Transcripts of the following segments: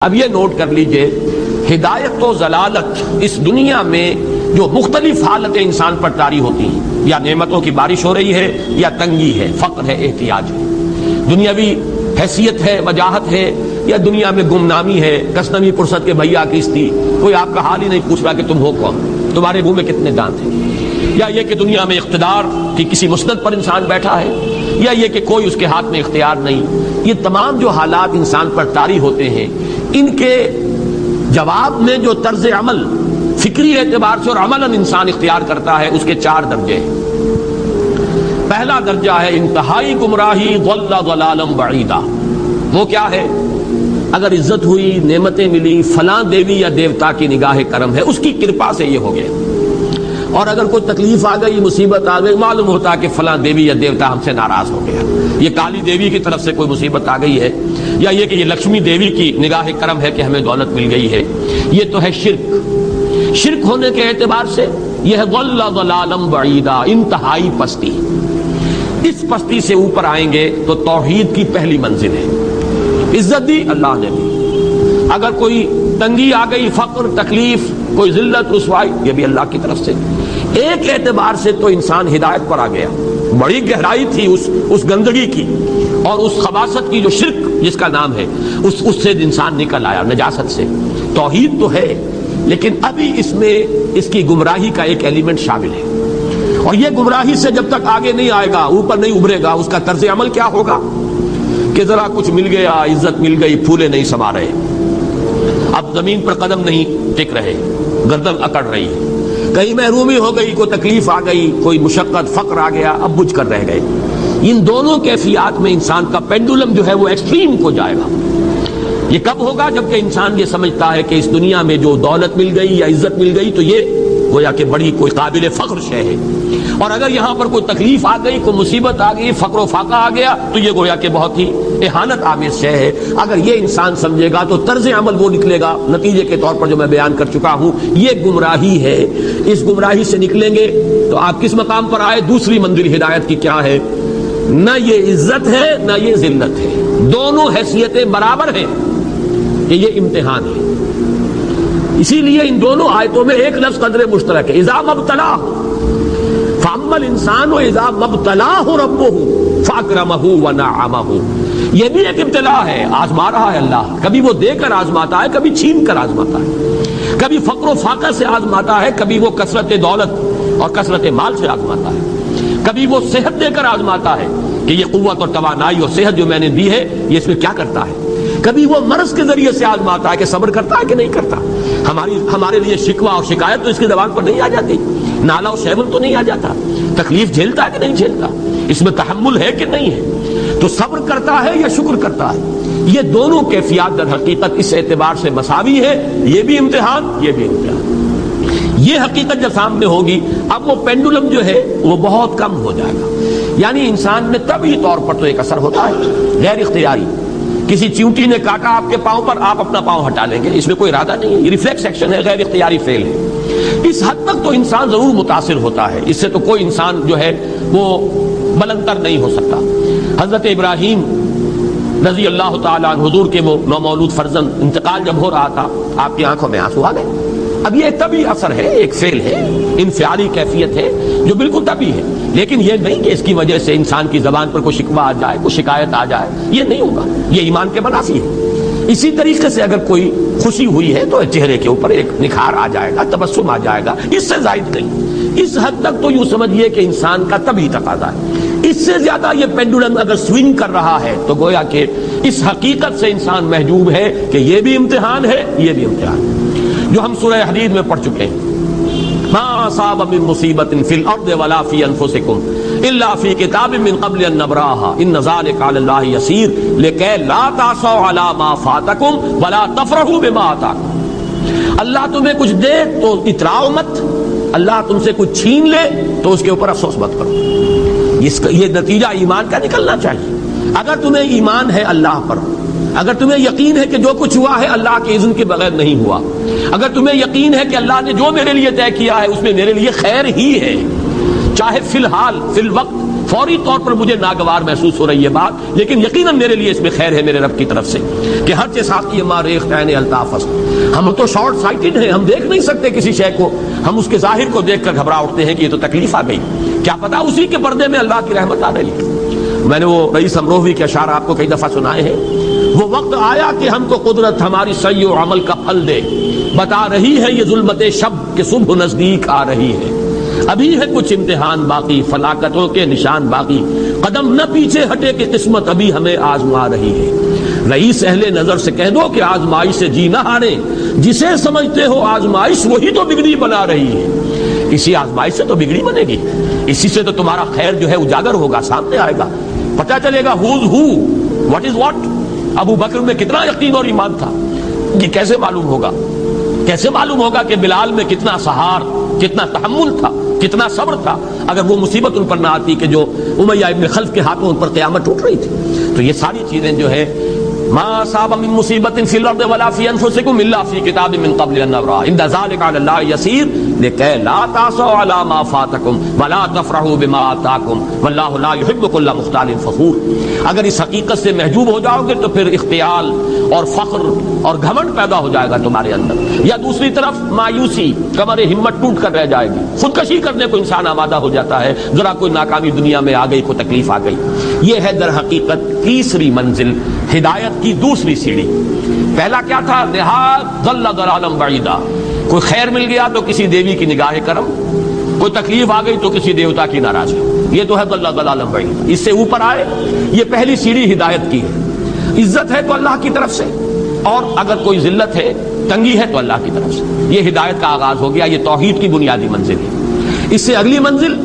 اب یہ نوٹ کر لیجئے، ہدایت و ضلالت اس دنیا میں جو مختلف حالتیں انسان پر طاری ہوتی ہیں، یا نعمتوں کی بارش ہو رہی ہے، یا تنگی ہے، فقر ہے، احتیاج ہے، دنیاوی حیثیت ہے، وجاہت ہے، یا دنیا میں گمنامی ہے، کسنوی پرست کے بھیا کیستی، کوئی آپ کا حال ہی نہیں پوچھ رہا کہ تم ہو کون، تمہارے منہ میں کتنے دانت ہیں، یا یہ کہ دنیا میں اقتدار کی کسی مسند پر انسان بیٹھا ہے، یا یہ کہ کوئی اس کے ہاتھ میں اختیار نہیں۔ یہ تمام جو حالات انسان پر طاری ہوتے ہیں، ان کے جواب میں جو طرز عمل فکری اعتبار سے اور عملاً انسان اختیار کرتا ہے، اس کے 4 درجے ہیں۔ پہلا درجہ ہے انتہائی گمراہی، ضل ضلالا بعیدا۔ وہ کیا ہے؟ اگر عزت ہوئی، نعمتیں ملی، فلاں دیوی یا دیوتا کی نگاہ کرم ہے، اس کی کرپا سے یہ ہو گیا، اور اگر کوئی تکلیف آ گئی، مصیبت آ گئی، معلوم ہوتا ہے کہ فلاں دیوی یا دیوتا ہم سے ناراض ہو گیا، یہ کالی دیوی کی طرف سے کوئی مصیبت آ گئی ہے، یا یہ کہ یہ لکشمی دیوی کی نگاہ کرم ہے کہ ہمیں دولت مل گئی ہے۔ یہ تو ہے شرک۔ شرک ہونے کے اعتبار سے یہ ہے ضل ضلالا بعیدا، انتہائی پستی۔ اس پستی سے اوپر آئیں گے تو توحید کی پہلی منزل ہے۔ عزت دی اللہ نے دی، اگر کوئی تنگی آ گئی، فقر، تکلیف، کوئی ذلت، رسوائی، یہ بھی اللہ کی طرف سے۔ ایک اعتبار سے تو انسان ہدایت پر آ گیا، بڑی گہرائی تھی اس گندگی کی اور اس خباثت کی جو شرک جس کا نام ہے، اس سے انسان نکل آیا، نجاست سے۔ توحید تو ہے، لیکن ابھی اس میں اس کی گمراہی کا ایک ایلیمنٹ شامل ہے، اور یہ گمراہی سے جب تک آگے نہیں آئے گا، اوپر نہیں ابھرے گا، اس کا طرز عمل کیا ہوگا کہ ذرا کچھ مل گیا، عزت مل گئی، پھولے نہیں سما رہے، اب زمین پر قدم نہیں ٹک رہے، گردن اکڑ رہی ہے، کہیں محرومی ہو گئی، کوئی تکلیف آ گئی، کوئی مشقت، فقر آ گیا، اب بجھ کر رہ گئے۔ ان دونوں کیفیات میں انسان کا پینڈولم جو ہے وہ ایکسٹریم کو جائے گا۔ یہ کب ہوگا؟ جبکہ انسان یہ سمجھتا ہے کہ اس دنیا میں جو دولت مل گئی یا عزت مل گئی تو یہ گویا کہ بڑی کوئی قابل فخر شے ہے، اور اگر یہاں پر کوئی تکلیف آ گئی، کوئی مصیبت آ گئی، فقر و فاقہ آ گیا تو یہ گویا کہ بہت ہی اہانت آمیز شے ہے۔ اگر یہ انسان سمجھے گا تو طرز عمل وہ نکلے گا نتیجے کے طور پر جو میں بیان کر چکا ہوں، یہ گمراہی ہے۔ اس گمراہی سے نکلیں گے تو آپ کس مقام پر آئے؟ دوسری منزل ہدایت کی کیا ہے؟ نہ یہ عزت ہے نہ یہ ذلت ہے، دونوں حیثیتیں برابر ہیں، یہ امتحان ہے۔ اسی لیے ان دونوں آیتوں میں ایک لفظ قدر مشترک ہے، اذا مبتلاہ فاما الانسان اذا مبتلاہ ربہ فاکرمہ ونعمہ۔ یہ بھی ایک ابتلا ہے، آزما رہا ہے اللہ، کبھی وہ دے کر آزماتا ہے، کبھی چھین کر آزماتا ہے، کبھی فقر و فاقہ سے آزماتا ہے، کبھی وہ کثرت دولت اور کثرت مال سے آزماتا ہے، کبھی وہ صحت دے کر آزماتا ہے کہ یہ قوت اور توانائی اور صحت جو میں نے دی ہے یہ اس میں کیا کرتا ہے، کبھی وہ مرض کے ذریعے سے آزماتا ہے کہ صبر کرتا ہے کہ نہیں کرتا۔ ہمارے لیے شکوہ اور شکایت تو اس کی زبان پر نہیں آ جاتی، نالا و شیون تو نہیں آ جاتا، تکلیف جھیلتا ہے کہ نہیں جھیلتا، اس میں تحمل ہے کہ نہیں ہے، تو صبر کرتا ہے یا شکر کرتا ہے۔ یہ دونوں کیفیات در حقیقت اس اعتبار سے مساوی ہے، یہ بھی امتحان، یہ بھی امتحان۔ یہ حقیقت جب سامنے ہوگی، اب وہ پینڈولم جو ہے وہ بہت کم ہو جائے گا، یعنی انسان میں طبعی طور پر تو ایک اثر ہوتا ہے غیر اختیاری، کسی چیونٹی نے کاٹا آپ کے پاؤں پر، آپ اپنا پاؤں ہٹا لیں گے، اس میں کوئی ارادہ نہیں ہے، یہ ریفلیکس ایکشن ہے، غیر اختیاری فعل ہے۔ اس حد تک تو انسان ضرور متاثر ہوتا ہے، اس سے تو کوئی انسان جو ہے وہ بلندر نہیں ہو سکتا۔ حضرت ابراہیم رضی اللہ تعالیٰ عنہ، حضور کے وہ نومولود فرزند، انتقال جب ہو رہا تھا، آپ کی آنکھوں میں آنسو آ گئے۔ اب یہ طبعی اثر ہے، ایک فعل ہے، انفعالی کیفیت ہے جو بالکل طبعی ہے، لیکن یہ نہیں کہ اس کی وجہ سے انسان کی زبان پر کوئی شکوہ آ جائے، کوئی شکایت آ جائے، یہ نہیں ہوگا، یہ ایمان کے منافی ہے۔ اسی طریقے سے اگر کوئی خوشی ہوئی ہے تو چہرے کے اوپر ایک نکھار آ جائے گا، تبسم آ جائے گا، اس سے زائد نہیں۔ اس حد تک تو یوں سمجھیے کہ انسان کا طبعی تقاضا ہے۔ اس سے زیادہ یہ پینڈولم اگر سوئنگ کر رہا ہے تو گویا کہ اس حقیقت سے انسان محجوب ہے کہ یہ بھی امتحان ہے، یہ بھی امتحان ہے، جو ہم سورہ حدید میں پڑھ چکے ہیں۔ ما اصاب من مصیبت فی الارض ولا فی انفسکم الا فی کتاب من قبل ان نبراها ان ذلک علی اللہ یسیر لکی لا تعصوا علی ما فاتکم ولا تفرحوا بما آتاکم۔ اللہ تمہیں کچھ دے تو اتراؤ مت، اللہ تم سے کچھ چھین لے تو اس کے اوپر افسوس مت کرو۔ یہ نتیجہ ایمان کا نکلنا چاہیے۔ اگر تمہیں ایمان ہے اللہ پر، اگر تمہیں یقین ہے کہ جو کچھ ہوا ہے اللہ کے اذن کے بغیر نہیں ہوا، اگر تمہیں یقین ہے کہ اللہ نے جو میرے لیے طے کیا ہے اس میں میرے لیے خیر ہی ہے، چاہے فی الحال، فی الوقت، فوری طور پر مجھے ناگوار محسوس ہو رہی ہے بات، لیکن یقیناً میرے لیے اس میں خیر ہے میرے رب کی طرف سے کہ ہر چیز ساتھی ما ریخت عین الطاف. ہم تو شارٹ سائٹڈ ہیں، ہم دیکھ نہیں سکتے کسی شے کو، ہم اس کے ظاہر کو دیکھ کر گھبرا اٹھتے ہیں کہ یہ تو تکلیف آ گئی، کیا پتا اسی کے پردے میں اللہ کی رحمت آ رہی ہے. میں نے وہ رئیس امروہوی کے اشعار آپ کو کئی دفعہ سنائے ہیں. وہ وقت آیا کہ ہم کو قدرت ہماری سعی و عمل کا پھل دے، بتا رہی ہے یہ ظلمت شب کہ صبح نزدیک آ رہی ہے. ابھی ہے کچھ امتحان باقی، فلاکتوں کے نشان باقی، قدم نہ پیچھے ہٹے کہ قسمت ابھی ہمیں آزما رہی ہے. رئیس اہل نظر سے کہہ دو کہ آزمائش سے جی نہ ہارے، جسے سمجھتے ہو آزمائش وہی تو بگڑی بنا رہی ہے. اسی آزمائش سے تو بگڑی بنے گی، اسی سے تو تمہارا خیر جو ہے اجاگر ہوگا، سامنے آئے گا، پتہ چلے گا who's who, what is what. ابو بکر میں کتنا یقین اور ایمان تھا، یہ کیسے معلوم ہوگا؟ کیسے معلوم ہوگا کہ بلال میں کتنا سہار، کتنا تحمل تھا، کتنا صبر تھا، اگر وہ مصیبت ان پر نہ آتی کہ جو امیہ ابن خلف کے ہاتھوں ان پر قیامت ٹوٹ رہی تھی. تو یہ ساری چیزیں جو ہے ما اصاب من مصیبت فی الارض ولا فی انفسکم الا فی کتاب من قبل ان نبرأ ان ذلک علی اللہ یسیر لکی لا تعصوا علی ما فاتکم ولا تفرحوا بما آتاکم واللہ لا یحب کل مختال فخور. اگر اس حقیقت سے محجوب ہو جاؤ گے تو پھر اختیال اور فخر اور گھمنڈ پیدا ہو جائے گا تمہارے اندر، یا دوسری طرف مایوسی، کمر ہمت ٹوٹ کر رہ جائے گی، خودکشی کرنے کو انسان آمادہ ہو جاتا ہے، ذرا کوئی ناکامی دنیا میں آ گئی، کوئی تکلیف آ گئی. یہ ہے در حقیقت تیسری منزل، ہدایت کی دوسری سیڑھی. پہلا کیا تھا؟ نہاد ضل ضلالا بعیدا، کوئی خیر مل گیا تو کسی دیوی کی نگاہ کرم، کوئی تکلیف آ گئی تو کسی دیوتا کی ناراضگی، یہ تو ہے ضل ضلالا بعیدا. اس سے اوپر آئے، یہ پہلی سیڑھی ہدایت کی ہے. عزت ہے تو اللہ کی طرف سے، اور اگر کوئی ذلت ہے، تنگی ہے تو اللہ کی طرف سے. یہ ہدایت کا آغاز ہو گیا، یہ توحید کی بنیادی منزل ہے. اس سے اگلی منزل،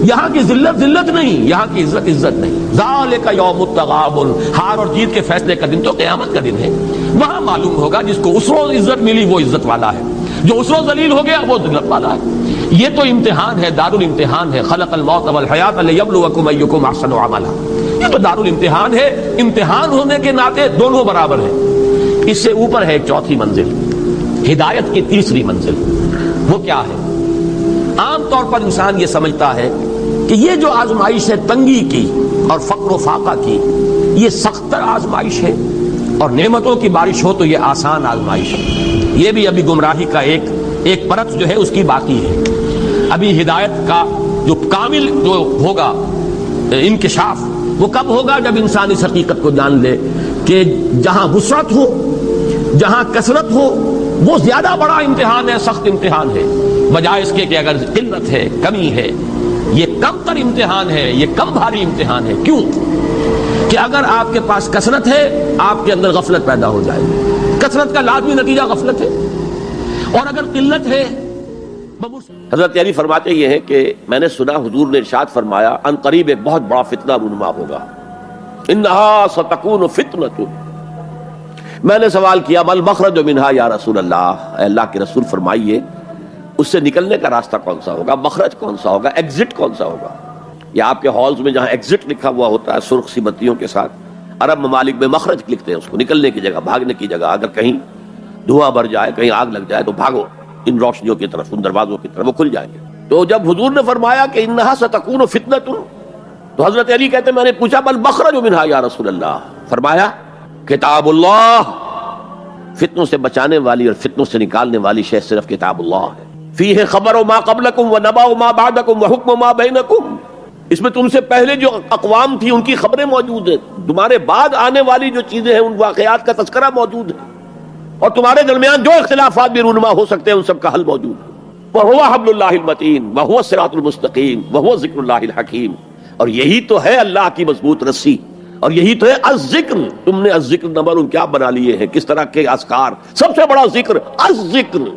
یہاں کی ذلت نہیں، یہاں کی عزت نہیں. ذالک یوم التغابن، ہار اور جیت کے فیصلے کا دن تو قیامت کا دن ہے. وہاں معلوم ہوگا جس کو اس روز عزت ملی وہ عزت والا ہے، جو اس روز ذلیل ہو گیا وہ ذلت والا ہے. یہ تو امتحان ہے، دارالامتحان ہے. خلق الموت والحیات لیبلوکم ایکم احسن عملا. یہ تو دارالامتحان ہے. امتحان ہونے کے ناطے دونوں برابر ہیں. اس سے اوپر ہے ایک چوتھی منزل، ہدایت کی تیسری منزل. وہ کیا ہے؟ عام طور پر انسان یہ سمجھتا ہے کہ یہ جو آزمائش ہے تنگی کی اور فقر و فاقہ کی، یہ سخت تر آزمائش ہے، اور نعمتوں کی بارش ہو تو یہ آسان آزمائش ہے. یہ بھی ابھی گمراہی کا ایک پرت جو ہے اس کی باقی ہے. ابھی ہدایت کا جو کامل جو ہوگا انکشاف وہ کب ہوگا؟ جب انسان اس حقیقت کو جان لے کہ جہاں وسعت ہو، جہاں کثرت ہو، وہ زیادہ بڑا امتحان ہے، سخت امتحان ہے، بجائے اس کے کہ اگر قلت ہے، کمی ہے، یہ کم تر امتحان ہے، یہ کم بھاری امتحان ہے. کیوں؟ کہ اگر آپ کے پاس کثرت ہے آپ کے اندر غفلت پیدا ہو جائے گی. کثرت کا لازمی نتیجہ غفلت ہے، اور اگر قلت ہے. حضرت علی فرماتے یہ ہیں کہ میں نے سنا حضور نے ارشاد فرمایا ان قریب ایک بہت بڑا فتنہ رونما ہوگا، انہا ستکون فتنۃ. میں نے سوال کیا مل مخرج منہا یا رسول اللہ، اے اللہ کے رسول فرمائیے اس سے نکلنے کا راستہ کون سا ہوگا، مخرج کون سا ہوگا، ایگزٹ کون سا ہوگا. یا آپ کے ہالز میں جہاں ایگزٹ لکھا ہوا ہوتا ہے سرخ سی بتیوں کے ساتھ، عرب ممالک میں مخرج لکھتے ہیں اس کو، نکلنے کی جگہ، بھاگنے کی جگہ. اگر کہیں دھواں بھر جائے، کہیں آگ لگ جائے تو بھاگو ان روشنیوں کی طرف، ان دروازوں کی طرف، وہ کھل جائیں گے. تو جب حضور نے فرمایا کہ انہا ستکون فتنۃ، تو حضرت علی کہتے ہیں میں نے پوچھا بل مخرج منہا یا رسول اللہ. فرمایا کتاب اللہ، فتنوں سے بچانے والی اور فتنوں سے نکالنے والی شے صرف کتاب اللہ ہے. فیہ خبر ما قبلکم و نبأ ما بعدکم و حکم ما بینکم. اس میں تم سے پہلے جو اقوام تھی ان کی خبریں موجود ہیں، تمہارے بعد آنے والی جو چیزیں ہیں ان واقعات کا تذکرہ موجود ہے، اور تمہارے درمیان جو اختلافات بھی رونما ہو سکتے ہیں ان سب کا حل موجود ہے. وَهُوَ حَبْلُ اللَّهِ الْمَتِينُ وَهُوَ الصِّرَاطُ الْمُسْتَقِيمُ وَهُوَ ذِكْرُ اللَّهِ الْحَكِيمُ. اور یہی تو ہے اللہ کی مضبوط رسی، اور یہی تو ہے الذکر. تم نے الذکر نمبر کیا بنا لیے ہیں، کس طرح کے اذکار. سب سے بڑا ذکر الذکر،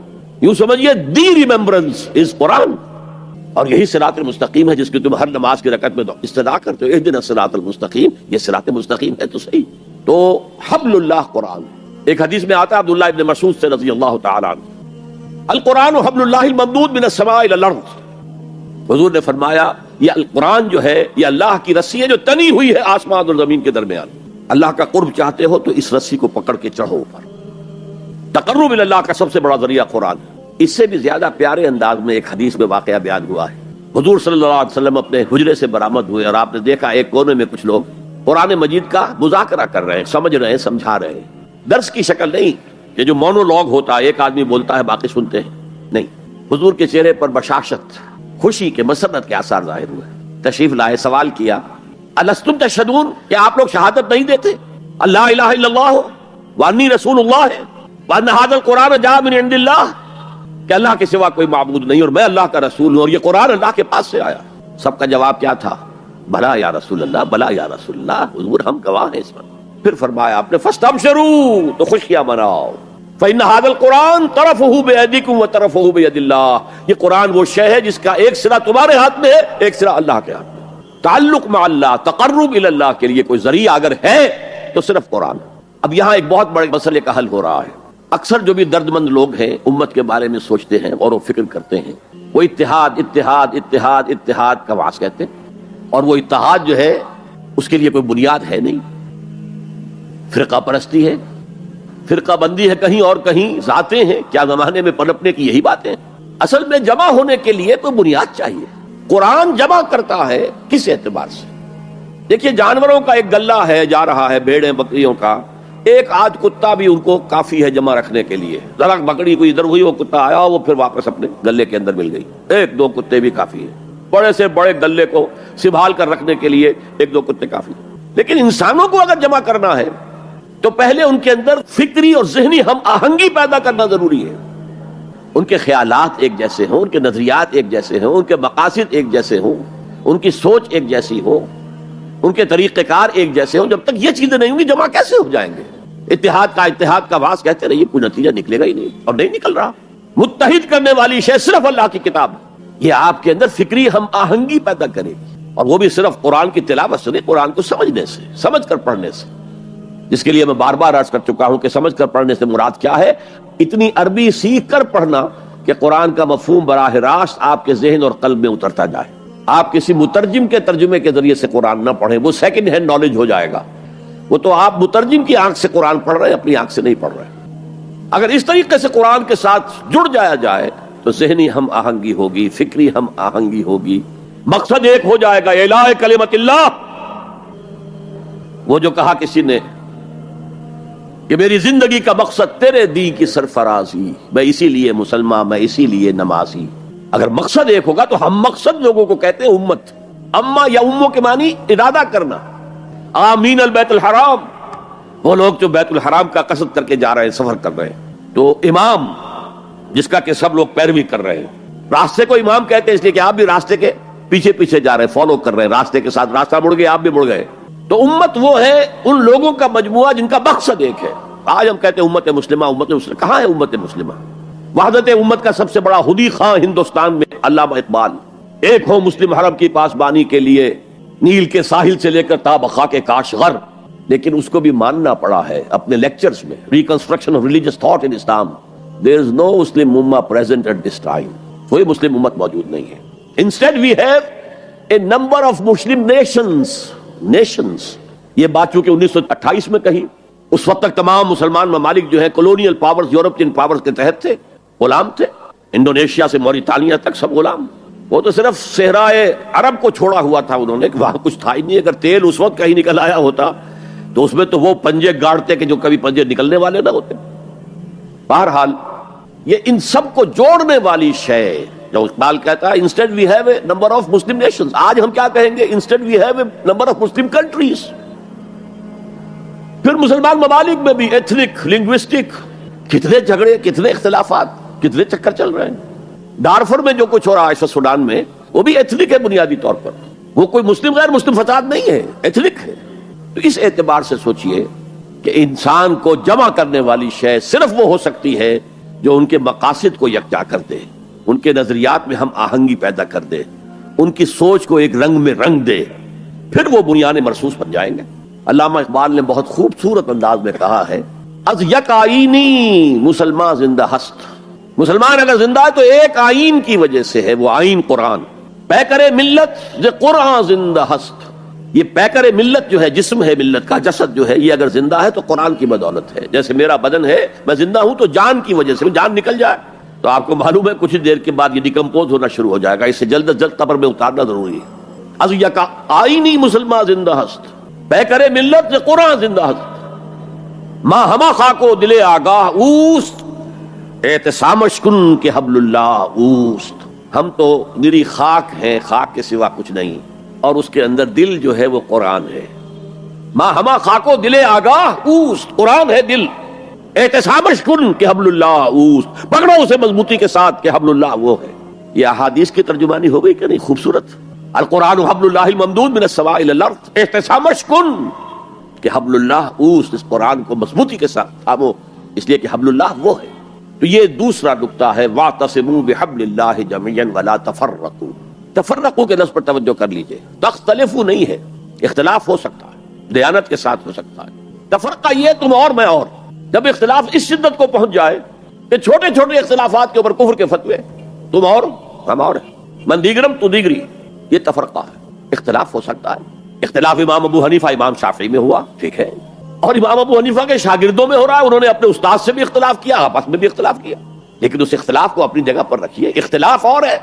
یوں سمجھیے دی ریممبرنس از قرآن. اور یہی صراط المستقیم ہے جس کی تم ہر نماز کی رکعت میں استدعا کرتے ہو، اہدنا الصراط المستقیم. یہ صراط مستقیم ہے تو صحیح. تو حبل اللہ قرآن. ایک حدیث میں آتا ہے عبداللہ ابن مسعود سے رضی اللہ تعالی عنہ، القرآن حبل اللہ الممدود من السماء الى الارض. حضور نے فرمایا یہ القرآن جو ہے یہ اللہ کی رسی ہے جو تنی ہوئی ہے آسمان اور زمین کے درمیان. اللہ کا قرب چاہتے ہو تو اس رسی کو پکڑ کے چڑھو اوپر. تقرب الی اللہ کا سب سے بڑا ذریعہ قرآن ہے. اس سے بھی زیادہ پیارے انداز میں ایک حدیث میں واقعہ بیان ہوا ہے. حضور صلی اللہ علیہ وسلم اپنے حجرے سے برآمد ہوئے اور آپ نے دیکھا ایک کونے میں کچھ لوگ قرآن مجید کا مذاکرہ کر رہے ہیں، سمجھ رہے ہیں، سمجھا رہے ہیں، درس کی شکل نہیں کہ جو مونولوگ ہوتا ہے، ایک آدمی بولتا ہے باقی سنتے ہیں، نہیں، حضور کے چہرے پر بشاشت، خوشی کے، مسرت کے آثار ظاہر ہوئے۔ تشریف لائے، سوال کیا، الستم تشہدون، کیا آپ لوگ شہادت نہیں دیتے اللہ الہ الا اللہ وانی رسول اللہ ہے وان ھذا القرآن جاء من عند اللہ، کہ اللہ کے سوا کوئی معبود نہیں اور میں اللہ کا رسول ہوں اور یہ قرآن اللہ کے پاس سے آیا؟ سب کا جواب کیا تھا؟ بھلا یا رسول اللہ، بھلا یا رسول اللہ، حضور ہم گواہ ہیں اس پر۔ پھر فرمایا آپ نے فاستبشروا، تو خوشیاں مناؤ، فإن هذا القرآن طرفه بيدكم وطرفه بيد اللہ، یہ قرآن وہ شے ہے جس کا ایک سرا تمہارے ہاتھ میں ہے، ایک سرا اللہ کے ہاتھ میں۔ تعلق مع اللہ، تقرب الی اللہ کے لیے کوئی ذریعہ اگر ہے تو صرف قرآن۔ اب یہاں ایک بہت بڑے مسئلے کا حل ہو رہا ہے۔ اکثر جو بھی درد مند لوگ ہیں امت کے بارے میں سوچتے ہیں اور وہ فکر کرتے ہیں، وہ اتحاد اتحاد اتحاد اتحاد کا واس کہتے ہیں، اور وہ اتحاد جو ہے اس کے لیے کوئی بنیاد ہے نہیں، فرقہ پرستی ہے، فرقہ بندی ہے، کہیں اور کہیں ذاتیں ہیں، کیا زمانے میں پنپنے کی یہی باتیں۔ اصل میں جمع ہونے کے لیے کوئی بنیاد چاہیے۔ قرآن جمع کرتا ہے کس اعتبار سے؟ دیکھیے، جانوروں کا ایک گلہ ہے جا رہا ہے، بھیڑیں بکریوں کا، ایک آدھ کتا بھی ان کو کافی ہے جمع رکھنے کے لیے۔ ذرا بکری کو ادھر ہوئی، وہ کتا آیا، وہ پھر واپس اپنے گلے کے اندر مل گئی، ایک دو کتے بھی کافی ہیں۔ بڑے سے بڑے گلے کو سنبھال کر رکھنے کے لیے ایک دو کتے کافی ہیں۔ لیکن انسانوں کو اگر جمع کرنا ہے تو پہلے ان کے اندر فکری اور ذہنی ہم آہنگی پیدا کرنا ضروری ہے۔ ان کے خیالات ایک جیسے ہوں، ان کے نظریات ایک جیسے ہوں، ان کے مقاصد ایک جیسے ہوں، ان کی سوچ ایک جیسی ہو، ان کے طریقہ کار ایک جیسے ہوں۔ جب تک یہ چیزیں نہیں ہوں گی جمع کیسے ہو جائیں گے؟ اتحاد کا واس کہتے رہیے، کوئی نتیجہ نکلے گا ہی نہیں، اور نہیں نکل رہا۔ متحد کرنے والی شے صرف اللہ کی کتاب ہے، یہ آپ کے اندر فکری ہم آہنگی پیدا کرے گی، اور وہ بھی صرف قرآن کی تلاوت سے نہیں، قرآن کو سمجھنے سے، سمجھ کر پڑھنے سے، جس کے لیے میں بار بار عرض کر چکا ہوں کہ سمجھ کر پڑھنے سے مراد کیا ہے؟ اتنی عربی سیکھ کر پڑھنا کہ قرآن کا مفہوم براہ راست آپ کے ذہن اور قلب میں اترتا جائے۔ آپ کسی مترجم کے ترجمے کے ذریعے سے قرآن نہ پڑھیں، وہ سیکنڈ ہینڈ نالج ہو جائے گا، وہ تو آپ مترجم کی آنکھ سے قرآن پڑھ رہے ہیں، اپنی آنکھ سے نہیں پڑھ رہے۔ اگر اس طریقے سے قرآن کے ساتھ جڑ جایا جائے تو ذہنی ہم آہنگی ہوگی، فکری ہم آہنگی ہوگی، مقصد ایک ہو جائے گا، اعلاء کلمت اللہ۔ وہ جو کہا کسی نے کہ میری زندگی کا مقصد تیرے دین کی سرفرازی، میں اسی لیے مسلمان، میں اسی لیے نمازی۔ اگر مقصد ایک ہوگا تو ہم مقصد لوگوں کو کہتے ہیں امت۔ اما یا اموں کے معنی ارادہ کرنا۔ آمین البیت الحرام، وہ لوگ جو بیت الحرام کا قصد کر کے جا رہے ہیں، سفر کر رہے ہیں، تو امام جس کا کہ سب لوگ پیروی کر رہے ہیں، راستے کو امام کہتے ہیں اس لیے کہ آپ بھی راستے کے پیچھے پیچھے جا رہے ہیں، فالو کر رہے ہیں راستے کے ساتھ، راستہ مڑ گئے آپ بھی مڑ گئے۔ تو امت وہ ہے ان لوگوں کا مجموعہ جن کا مقصد ایک ہے۔ آج ہم کہتے ہیں امت مسلمہ، امت مسلمہ، کہاں ہے امت مسلمہ؟ وحدت امت کا سب سے بڑا خودی خواہ ہندوستان میں علامہ اقبال، ایک ہو مسلم حرم کی پاسبانی کے لیے، نیل کے ساحل سے لے کر تا بخا کے کاشغر، لیکن اس کو بھی ماننا پڑا ہے اپنے لیکچرز میں، reconstruction of religious thought in Islam, there is no Muslim امہ پریزنٹ ایٹ دس ٹائم، کوئی مسلم امت موجود نہیں ہے۔ Instead we have a number of Muslim nations, یہ بات چونکہ 1928 میں کہی، اس وقت تک تمام مسلمان ممالک جو ہیں کولونیل پاورز، یورپین پاورز کے تحت تھے، غلام تھے، انڈونیشیا سے موریتانیہ تک سب غلام۔ وہ تو صرف صحرائے عرب کو چھوڑا ہوا تھا انہوں نے، کہ وہاں کچھ تھا ہی نہیں۔ اگر تیل اس وقت کہیں نکل آیا ہوتا تو اس میں تو وہ پنجے گاڑتے کہ جو کبھی پنجے نکلنے والے نہ ہوتے۔ بہرحال یہ ان سب کو جوڑنے والی شے، جو اقبال کہتا ہے instead we have a number of Muslim nations, آج ہم کیا کہیں گے؟ Instead we have a number of Muslim countries. پھر مسلمان ممالک میں بھی ایتھنک، لنگوسٹک، کتنے جھگڑے، کتنے اختلافات، کتنے چکر چل رہے ہیں۔ دارفر میں جو کچھ ہو رہا ہے سوڈان میں، وہ بھی ایتھنک ہے بنیادی طور پر، وہ کوئی مسلم غیر مسلم فساد نہیں ہے، ایتھنک ہے۔ تو اس اعتبار سے سوچئے کہ انسان کو جمع کرنے والی شے صرف وہ ہو سکتی ہے جو ان کے مقاصد کو یکجا کر دے، ان کے نظریات میں ہم آہنگی پیدا کر دے، ان کی سوچ کو ایک رنگ میں رنگ دے، پھر وہ بنیاد مرصوص بن جائیں گے۔ علامہ اقبال نے بہت خوبصورت انداز میں کہا ہے، از یک آئینی مسلمان زندہ ہست، مسلمان اگر زندہ ہے تو ایک آئین کی وجہ سے ہے، وہ آئین قرآن۔ پیکر ملت ز قرآن زندہ ہست، یہ پیکر ملت جو ہے، جسم ہے ملت کا، جسد جو ہے، یہ اگر زندہ ہے تو قرآن کی بدولت ہے۔ جیسے میرا بدن ہے، میں زندہ ہوں تو جان کی وجہ سے، جان نکل جائے تو آپ کو معلوم ہے کچھ دیر کے بعد یہ ڈیکمپوز ہونا شروع ہو جائے گا. اسے جلد از جلد قبر میں اتارنا ضروری ہے. از یکا آئینی مسلمان زندہ ہست پہ کرے ملت سے قرآن زندہ ہست ماں ہما خاکو دلے آگاہ اوست احتسامش کن کے حبل اللہ اوست. ہم تو نری خاک ہیں، خاک کے سوا کچھ نہیں، اور اس کے اندر دل جو ہے وہ قرآن ہے. ماں ہما خاکو دلے آگاہ اوست، قرآن ہے دل. احتسامش کن کہ حبل اللہ اوست، پکڑو اسے مضبوطی کے ساتھ کہ حبل اللہ وہ ہے. یہ احادیث کی ترجمانی ہو گئی کہ نہیں؟ خوبصورت. القرآن حبل اللہ الممدود من السماء الى الارض احتسامش کن کہ حبل اللہ اوست. اس قرآن کو مضبوطی کے ساتھ تھامو، اس لیے کہ حبل اللہ وہ ہے. تو یہ دوسرا نقطہ ہے واعتصموا بحبل اللہ جميعا ولا تفرقوا. تفرقوا کے لفظ پر توجہ کر لیجئے. تختلفوا نہیں ہے، اختلاف ہو سکتا ہے، دیانت کے ساتھ ہو سکتا ہے. تفرقہ یہ تم اور میں اور. جب اختلاف اس شدت کو پہنچ جائے کہ چھوٹے چھوٹے اختلافات کے اوپر کفر کے فتوے، تم اور ہم اور من دیگرم تو دیگری، یہ تفرقہ ہے. اختلاف ہو سکتا ہے. اختلاف امام ابو حنیفہ امام شافعی میں ہوا، ٹھیک ہے، اور امام ابو حنیفہ کے شاگردوں میں ہو رہا ہے، انہوں نے اپنے استاد سے بھی اختلاف کیا، آپس میں بھی اختلاف کیا، لیکن اس اختلاف کو اپنی جگہ پر رکھیے. اختلاف اور ہے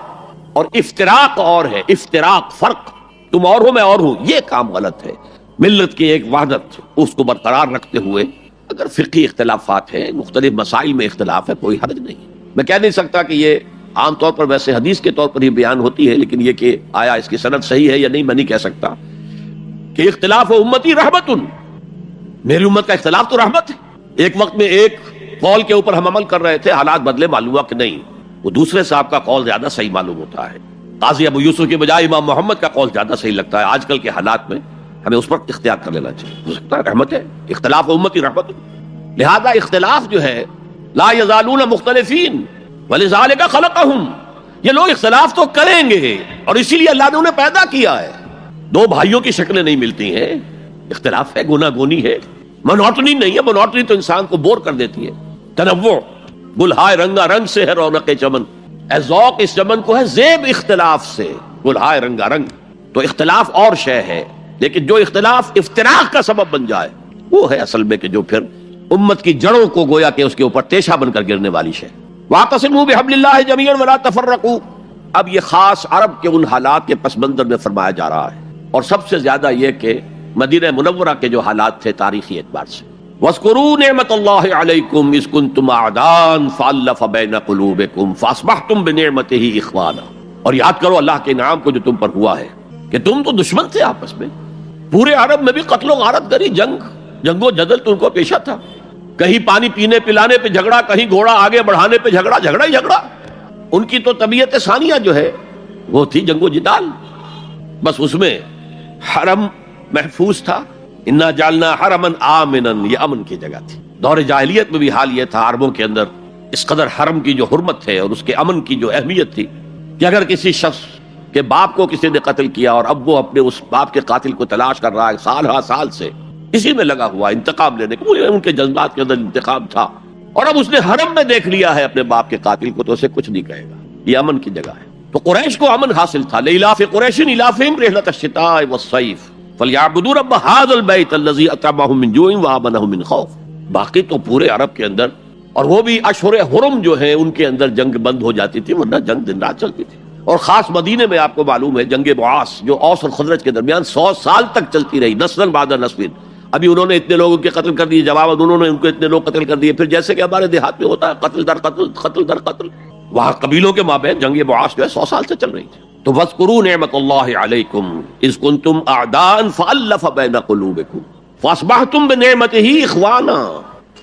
اور افتراق اور ہے. افتراق فرق، تم اور ہو میں اور ہوں، یہ کام غلط ہے. ملت کی ایک وحدت اس کو برقرار رکھتے ہوئے اگر فقہی اختلافات ہیں، مختلف مسائل میں اختلاف ہے، کوئی حرج نہیں. میں کہہ نہیں سکتا کہ یہ عام طور پر ویسے حدیث کے طور پر ہی بیان ہوتی ہے، لیکن یہ کہ آیا اس کی سند صحیح ہے یا نہیں میں نہیں کہہ سکتا. کہ اختلاف امتی رحمت، میری امت کا اختلاف تو رحمت ہے. ایک وقت میں ایک قول کے اوپر ہم عمل کر رہے تھے، حالات بدلے، معلوم ہوا کہ نہیں، وہ دوسرے صاحب کا قول زیادہ صحیح معلوم ہوتا ہے. قاضی ابو یوسف کے بجائے امام محمد کا قول زیادہ صحیح لگتا ہے. آج کل کے حالات میں ہمیں اس پر اختیار کر لینا چاہیے. ہو سکتا ہے رحمت ہے، اختلاف امتی رحمت. لہذا اختلاف جو ہے لا یزالون مختلفین ولذالک خلقہم، یہ لوگ اختلاف تو کریں گے اور اسی لیے اللہ نے انہیں پیدا کیا ہے. دو بھائیوں کی شکلیں نہیں ملتی ہیں، اختلاف ہے، گنا گونی ہے، منوٹنی نہیں ہے. منوٹنی تو انسان کو بور کر دیتی ہے. تنوع، گلہائے رنگا رنگ سے ہے رونق چمن، اے ذوق اس چمن کو ہے زیب اختلاف سے، گلہائے رنگا رنگ. تو اختلاف اور شے ہے، لیکن جو اختلاف افتراق کا سبب بن جائے وہ ہے اصل میں کہ جو پھر امت کی جڑوں کو گویا کہ اس کے اوپر تیشہ بن کر گرنے والی شے. واعتصموا بحبل اللہ جميعا ولا تفرقوا. اب یہ خاص عرب کے ان حالات کے پس منظر میں فرمایا جا رہا ہے، اور سب سے زیادہ یہ کہ مدینہ منورہ کے جو حالات تھے تاریخی اعتبار سے. وَاذْكُرُوا نِعْمَةَ اللَّهِ عَلَيْكُمْ إِذْ كُنْتُمْ أَعْدَاءً فَأَلَّفَ بَيْنَ قُلُوبِكُمْ فَأَصْبَحْتُمْ بِنِعْمَتِهِ إِخْوَانًا. اور یاد کرو اللہ کے انعام کو جو تم پر ہوا ہے کہ تم تو دشمن تھے آپس میں. پورے عرب میں بھی قتل و غارت گری، جنگ و جدل تم کو پیشہ تھا. کہیں پانی پینے پلانے پہ جھگڑا، کہیں گھوڑا آگے بڑھانے پہ جھگڑا، جھگڑا ہی جھگڑا. ان کی تو طبیعت ثانیہ جو ہے وہ تھی جنگ و جدال. بس اس میں حرم محفوظ تھا. انا جعلنا حرما آمنا، یہ امن کی جگہ تھی. دور جاہلیت میں بھی حال یہ تھا، عربوں کے اندر اس قدر حرم کی جو حرمت ہے اور اس کے امن کی جو اہمیت تھی کہ اگر کسی شخص کے باپ کو کسی نے قتل کیا اور اب وہ اپنے اس باپ کے قاتل کو تلاش کر رہا ہے سال ہا سال سے، اسی میں لگا ہوا انتقام لینے کو، ان کے جذبات کے اندر انتقام تھا، اور اب اس نے حرم میں دیکھ لیا ہے اپنے باپ کے قاتل کو تو اسے کچھ نہیں کہے گا. یہ امن کی جگہ ہے. تو قریش کو امن حاصل تھا. لإلاف قریش إِلَافِهِمْ رِحْلَةَ الشِّتَاءِ وَالصَّيْفِ فَلْيَعْبُدُوا رَبَّ هَذَا الْبَيْتِ الَّذِي أَطْعَمَهُم مِّن جُوعٍ وَآمَنَهُم مِّن خَوْفٍ. باقی تو پورے عرب کے اندر، اور وہ بھی اشہر حرم جو ہیں ان کے اندر جنگ بند ہو جاتی تھی، ورنہ جنگ دن رات چلتی تھی. اور خاص مدینے میں آپ کو معلوم ہے جنگ بعاث جو اوس اور خزرج کے درمیان 100 سال تک چلتی رہی، نسل بعد نسل. ابھی انہوں نے اتنے لوگوں کے قتل کر دیے، جواب انہوں نے ان کو اتنے لوگ قتل کر دیے. پھر جیسے کہ ہمارے دیہات میں ہوتا ہے قتل در قتل، قتل در قتل، وہاں قبیلوں کے مابین جنگ بعاث جو ہے 100 سال سے چل رہی تھی. تو وَاذْكُرُوا نِعْمَةَ اللَّهِ عَلَيْكُمْ إِذْ كُنْتُمْ أَعْدَاءً فَأَلَّفَ بَيْنَ قُلُوبِكُمْ فَأَصْبَحْتُمْ بِنِعْمَتِهِ إِخْوَانًا.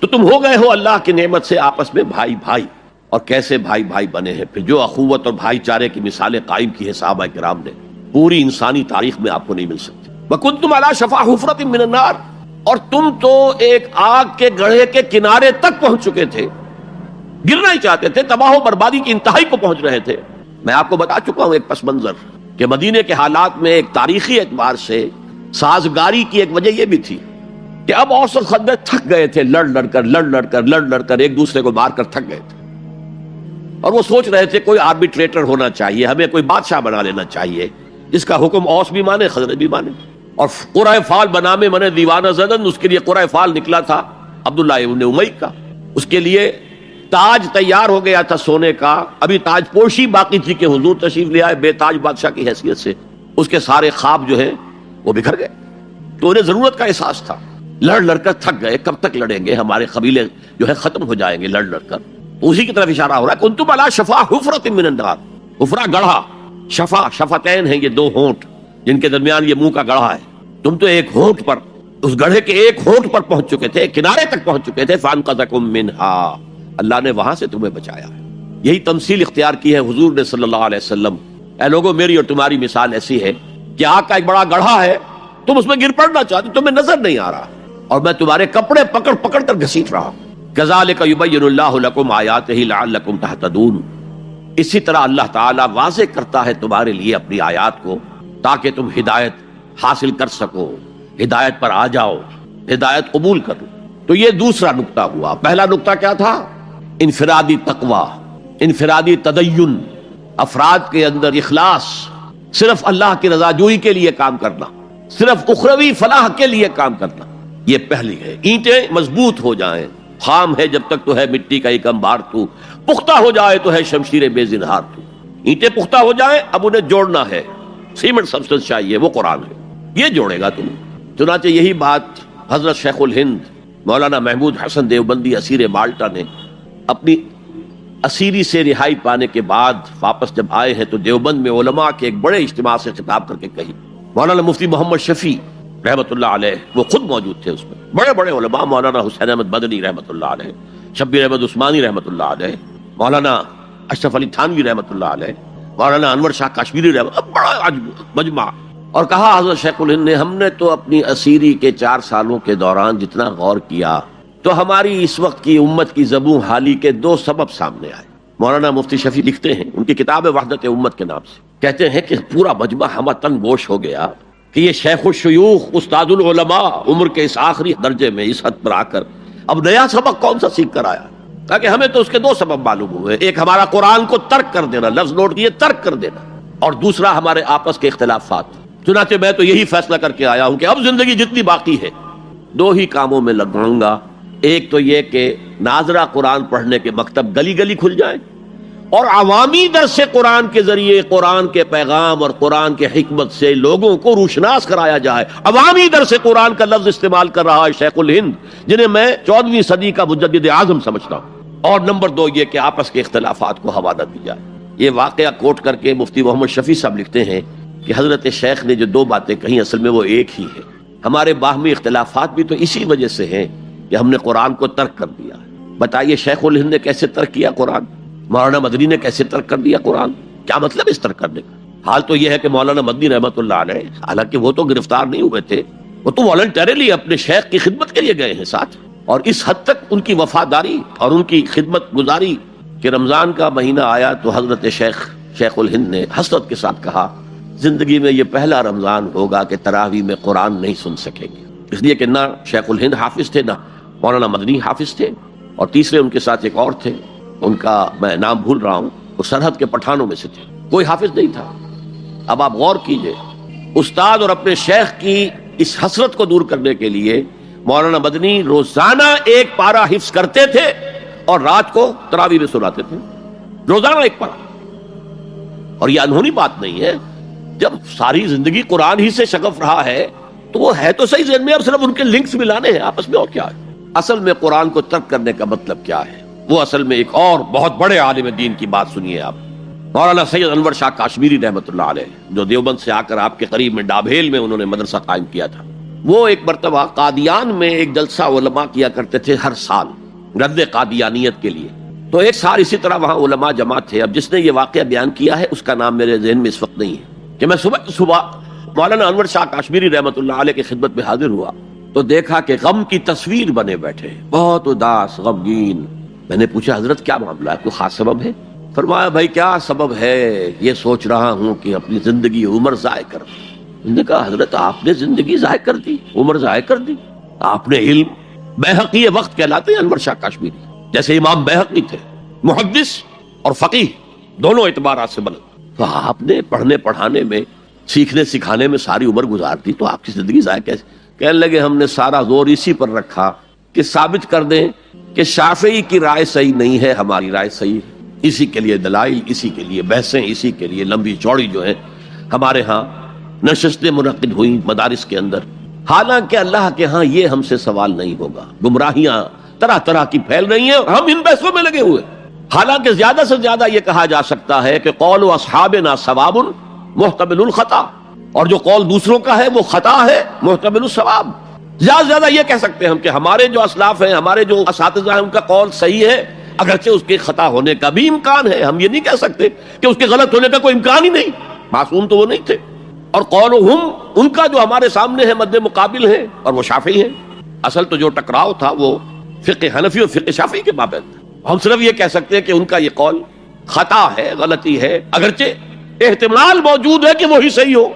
تو تم ہو گئے ہو اللہ کی نعمت سے آپس میں بھائی بھائی. اور کیسے بھائی بھائی بنے ہیں پھر؟ جو اخوت اور بھائی چارے کی مثالیں قائم کی ہیں صحابہ کرام نے، پوری انسانی تاریخ میں آپ کو نہیں مل سکتی. وَكُنْتُمْ عَلَى شَفَا حُفْرَةٍ مِّنَ النَّارِ. اور تم تو ایک آگ کے گڑھے کے کنارے تک پہنچ چکے تھے، گرنا ہی چاہتے تھے، تباہ و بربادی کی انتہائی کو پہنچ رہے تھے. میں آپ کو بتا چکا ہوں ایک پس منظر کہ مدینے کے حالات میں ایک تاریخی اعتبار سے سازگاری کی ایک وجہ یہ بھی تھی کہ اب اوس اور خزرج تھک گئے تھے، لڑ لڑ کر ایک دوسرے کو مار کر تھک گئے تھے، اور وہ سوچ رہے تھے کوئی آربیٹریٹر ہونا چاہیے، ہمیں کوئی بادشاہ بنا لینا چاہیے جس کا حکم اوس بھی مانے خزرج بھی مانے. اور قرۂ فال بنامے منے دیوانہ زدن، اس کے لیے قرۂ فال نکلا تھا عبداللہ ابن امی کا. اس کے لیے تاج تیار ہو گیا تھا سونے کا، ابھی تاج پوشی باقی تھی کہ حضور تشریف لے آئے بے تاج بادشاہ کی حیثیت سے، اس کے سارے خواب جو ہیں وہ بکھر گئے. تو انہیں ضرورت کا احساس تھا. لڑ لڑ کر تھک گئے، کب تک لڑیں گے، ہمارے قبیلے جو ہے ختم ہو جائیں گے لڑ لڑ کر. اسی کی طرف اشارہ ہو رہا ہے. کنتم علی شفا حفرۃ من النار. حفرہ گڑھا، شفا شفتین ہیں یہ دو ہونٹ جن کے درمیان یہ منہ کا گڑھا ہے. تم تو ایک ہونٹ پر، اس گڑھے کے ایک ہونٹ پر پہنچ چکے تھے، کنارے تک پہنچ چکے تھے. فانقذکم منہا، اللہ نے وہاں سے تمہیں بچایا ہے. یہی تمثیل اختیار کی ہے حضور نے صلی اللہ علیہ وسلم. اے لوگوں، میری اور تمہاری مثال ایسی ہے کہ آگ کا ایک بڑا گڑھا ہے، تم اس میں گر پڑنا چاہتے، تمہیں نظر نہیں آ رہا، اور میں تمہارے کپڑے پکڑ پکڑ کر گھسیٹ رہا ہوں. کذالک یبین اللہ لکم آیاتہ لعلکم تہتدون. اسی طرح اللہ تعالیٰ واضح کرتا ہے تمہارے لیے اپنی آیات کو تاکہ تم ہدایت حاصل کر سکو، ہدایت پر آ جاؤ، ہدایت قبول کرو. تو یہ دوسرا نقطہ ہوا. پہلا نقطہ کیا تھا؟ انفرادی تقوی، انفرادی تدین، افراد کے اندر اخلاص، صرف اللہ کی رضا جوئی کے لیے کام کرنا، صرف اخروی فلاح کے لیے کام کرنا. یہ پہلی ہے. اینٹیں مضبوط ہو جائیں، خام ہے جب تک تو ہے مٹی کا ایک انبار تو، پختہ ہو جائے تو ہے شمشیر بے زنہار تو. اینٹیں پختہ ہو جائیں، اب انہیں جوڑنا ہے، سیمنٹ سبسٹنس چاہیے، وہ قرآن ہے، یہ جوڑے گا تم. چنانچہ یہی بات حضرت شیخ الہند مولانا محمود حسن دیوبندی اسیر مالٹا نے اپنی اسیری سے رہائی پانے کے بعد واپس جب آئے ہیں تو دیوبند میں علماء کے ایک بڑے اجتماع سے خطاب کر کے کہی. مولانا مفتی محمد شفیع رحمۃ اللہ علیہ وہ خود موجود تھے اس میں، بڑے بڑے علماء، مولانا حسین احمد مدنی رحمۃ اللہ علیہ، شبیر احمد عثمانی رحمۃ اللہ علیہ، مولانا اشرف علی تھانوی رحمۃ اللہ علیہ، مولانا انور شاہ کاشمیری رحمۃ، بڑا مجمع. اور کہا حضرت شیخ الہند نے، ہم نے تو اپنی اسیری کے 4 سالوں کے دوران جتنا غور کیا تو ہماری اس وقت کی امت کی زبوں حالی کے 2 سبب سامنے آئے. مولانا مفتی شفیع لکھتے ہیں، ان کی کتاب وحدت امت کے نام سے، کہتے ہیں کہ پورا مجمع ہمہ تن گوش ہو گیا کہ یہ شیخ الشیوخ استاد العلماء عمر کے اس آخری درجے میں اس حد پر آ کر اب نیا سبق کون سا سیکھ کر آیا. تاکہ ہمیں تو اس کے 2 سبب معلوم ہوئے. ایک ہمارا قرآن کو ترک کر دینا، لفظ نوٹ کیے، ترک کر دینا، اور دوسرا ہمارے آپس کے اختلافات. چنانچہ میں تو یہی فیصلہ کر کے آیا ہوں کہ اب زندگی جتنی باقی ہے 2 ہی کاموں میں لگاؤں گا. ایک تو یہ کہ ناظرہ قرآن پڑھنے کے مکتب گلی گلی کھل جائیں، اور عوامی درس قرآن کے ذریعے قرآن کے پیغام اور قرآن کے حکمت سے لوگوں کو روشناس کرایا جائے. عوامی درس قرآن کا لفظ استعمال کر رہا ہے شیخ الہند، جنہیں میں 14ویں صدی کا مجدد اعظم سمجھتا ہوں. اور نمبر 2 یہ کہ آپس کے اختلافات کو حوالہ دی جائے. یہ واقعہ کوٹ کر کے مفتی محمد شفیع صاحب لکھتے ہیں کہ حضرت شیخ نے جو 2 باتیں کہیں اصل میں وہ ایک ہی ہے. ہمارے باہمی اختلافات بھی تو اسی وجہ سے ہیں کہ ہم نے قرآن کو ترک کر دیا. بتائیے شیخ الہند نے کیسے ترک کیا قرآن، مولانا مدنی نے کیسے ترک کر دیا قرآن؟ کیا مطلب اس ترک کرنے کا؟ حال تو یہ ہے کہ مولانا مدنی رحمۃ اللہ علیہ، حالانکہ وہ تو گرفتار نہیں ہوئے تھے، وہ تو والنٹریلی اپنے شیخ کی خدمت کے لیے گئے ہیں ساتھ. اور اس حد تک ان کی وفاداری اور ان کی خدمت گزاری کہ رمضان کا مہینہ آیا تو حضرت شیخ الہند نے حسرت کے ساتھ کہا، زندگی میں یہ پہلا رمضان ہوگا کہ تراویح میں قرآن نہیں سن سکیں گے. اس لیے کہ نہ شیخ الہند حافظ تھے، نہ مولانا مدنی حافظ تھے، اور تیسرے ان کے ساتھ ایک اور تھے، ان کا میں نام بھول رہا ہوں، وہ سرحد کے پٹھانوں میں سے تھے، کوئی حافظ نہیں تھا. اب آپ غور کیجئے، استاد اور اپنے شیخ کی اس حسرت کو دور کرنے کے لیے مولانا مدنی روزانہ 1 پارہ حفظ کرتے تھے اور رات کو تراویح میں سناتے تھے، روزانہ 1 پارہ. اور یہ انہونی بات نہیں ہے، جب ساری زندگی قرآن ہی سے شغف رہا ہے تو وہ ہے تو صحیح ذہن میں، اب صرف ان کے لنکس ملانے ہیں آپس میں، اور کیا ہے. اصل میں قرآن کو ترک کرنے کا مطلب کیا ہے؟ وہ اصل میں ایک اور بہت بڑے عالم دین کی بات سنیے آپ، مولانا سید انور شاہ کاشمیری رحمۃ اللہ علیہ، جو دیوبند سے آ کر آپ کے قریب میں ڈابھیل میں انہوں نے مدرسہ قائم کیا تھا. وہ ایک مرتبہ قادیان میں ایک جلسہ علماء کیا کرتے تھے ہر سال رد قادیانیت کے لیے. تو ایک سال اسی طرح وہاں علماء جمع تھے. اب جس نے یہ واقعہ بیان کیا ہے اس کا نام میرے ذہن میں اس وقت نہیں ہے، کہ میں صبح مولانا انور شاہ کاشمیری رحمۃ اللہ علیہ کی خدمت میں حاضر ہوا تو دیکھا کہ غم کی تصویر بنے بیٹھے، بہت اداس، غمگین. میں نے پوچھا حضرت کیا معاملہ ہے، کوئی خاص سبب ہے؟ فرمایا بھائی کیا سبب ہے، یہ سوچ رہا ہوں کہ اپنی زندگی عمر ضائع کر دی. میں نے کہا حضرت آپ نے زندگی ضائع کر دی، عمر ضائع کر دی؟ آپ نے علم، بیہقی وقت کہلاتے ہیں انور شاہ کاشمیری، جیسے امام بیہقی تھے، محدث اور فقیہ دونوں اعتبارات سے بلند. تو آپ نے پڑھنے پڑھانے میں، سیکھنے سکھانے میں ساری عمر گزار دی، تو آپ کی زندگی ضائع کیسے؟ کہنے لگے ہم نے سارا زور اسی پر رکھا کہ ثابت کر دیں کہ شافعی کی رائے صحیح نہیں ہے، ہماری رائے صحیح ہے. اسی کے لیے دلائل، اسی کے لیے بحثیں، اسی کے لیے لمبی چوڑی جو ہے ہمارے ہاں نشستیں منعقد ہوئی مدارس کے اندر. حالانکہ اللہ کے ہاں یہ ہم سے سوال نہیں ہوگا. گمراہیاں طرح طرح کی پھیل رہی ہیں اور ہم ان بحثوں میں لگے ہوئے. حالانکہ زیادہ سے زیادہ یہ کہا جا سکتا ہے کہ قول اصحابنا ثواب محتمل الخطا، اور جو قول دوسروں کا ہے وہ خطا ہے محتمل الثواب. زیادہ سے زیادہ یہ کہہ سکتے ہیں ہم کہ ہمارے جو اسلاف ہیں، ہمارے جو اساتذہ ہیں، ان کا قول صحیح ہے اگرچہ اس کے خطا ہونے کا بھی امکان ہے. ہم یہ نہیں کہہ سکتے کہ اس کے غلط ہونے کا کوئی امکان ہی نہیں، معصوم تو وہ نہیں تھے. اور قولہم ان کا جو ہمارے سامنے ہے مد مقابل ہے اور وہ شافعی ہیں. اصل تو جو ٹکراؤ تھا وہ فقہ حنفی اور فقہ شافعی کے مابین. ہم صرف یہ کہہ سکتے ہیں کہ ان کا یہ قول خطا ہے، غلطی ہے، اگرچہ احتمال موجود ہے کہ وہی صحیح ہو.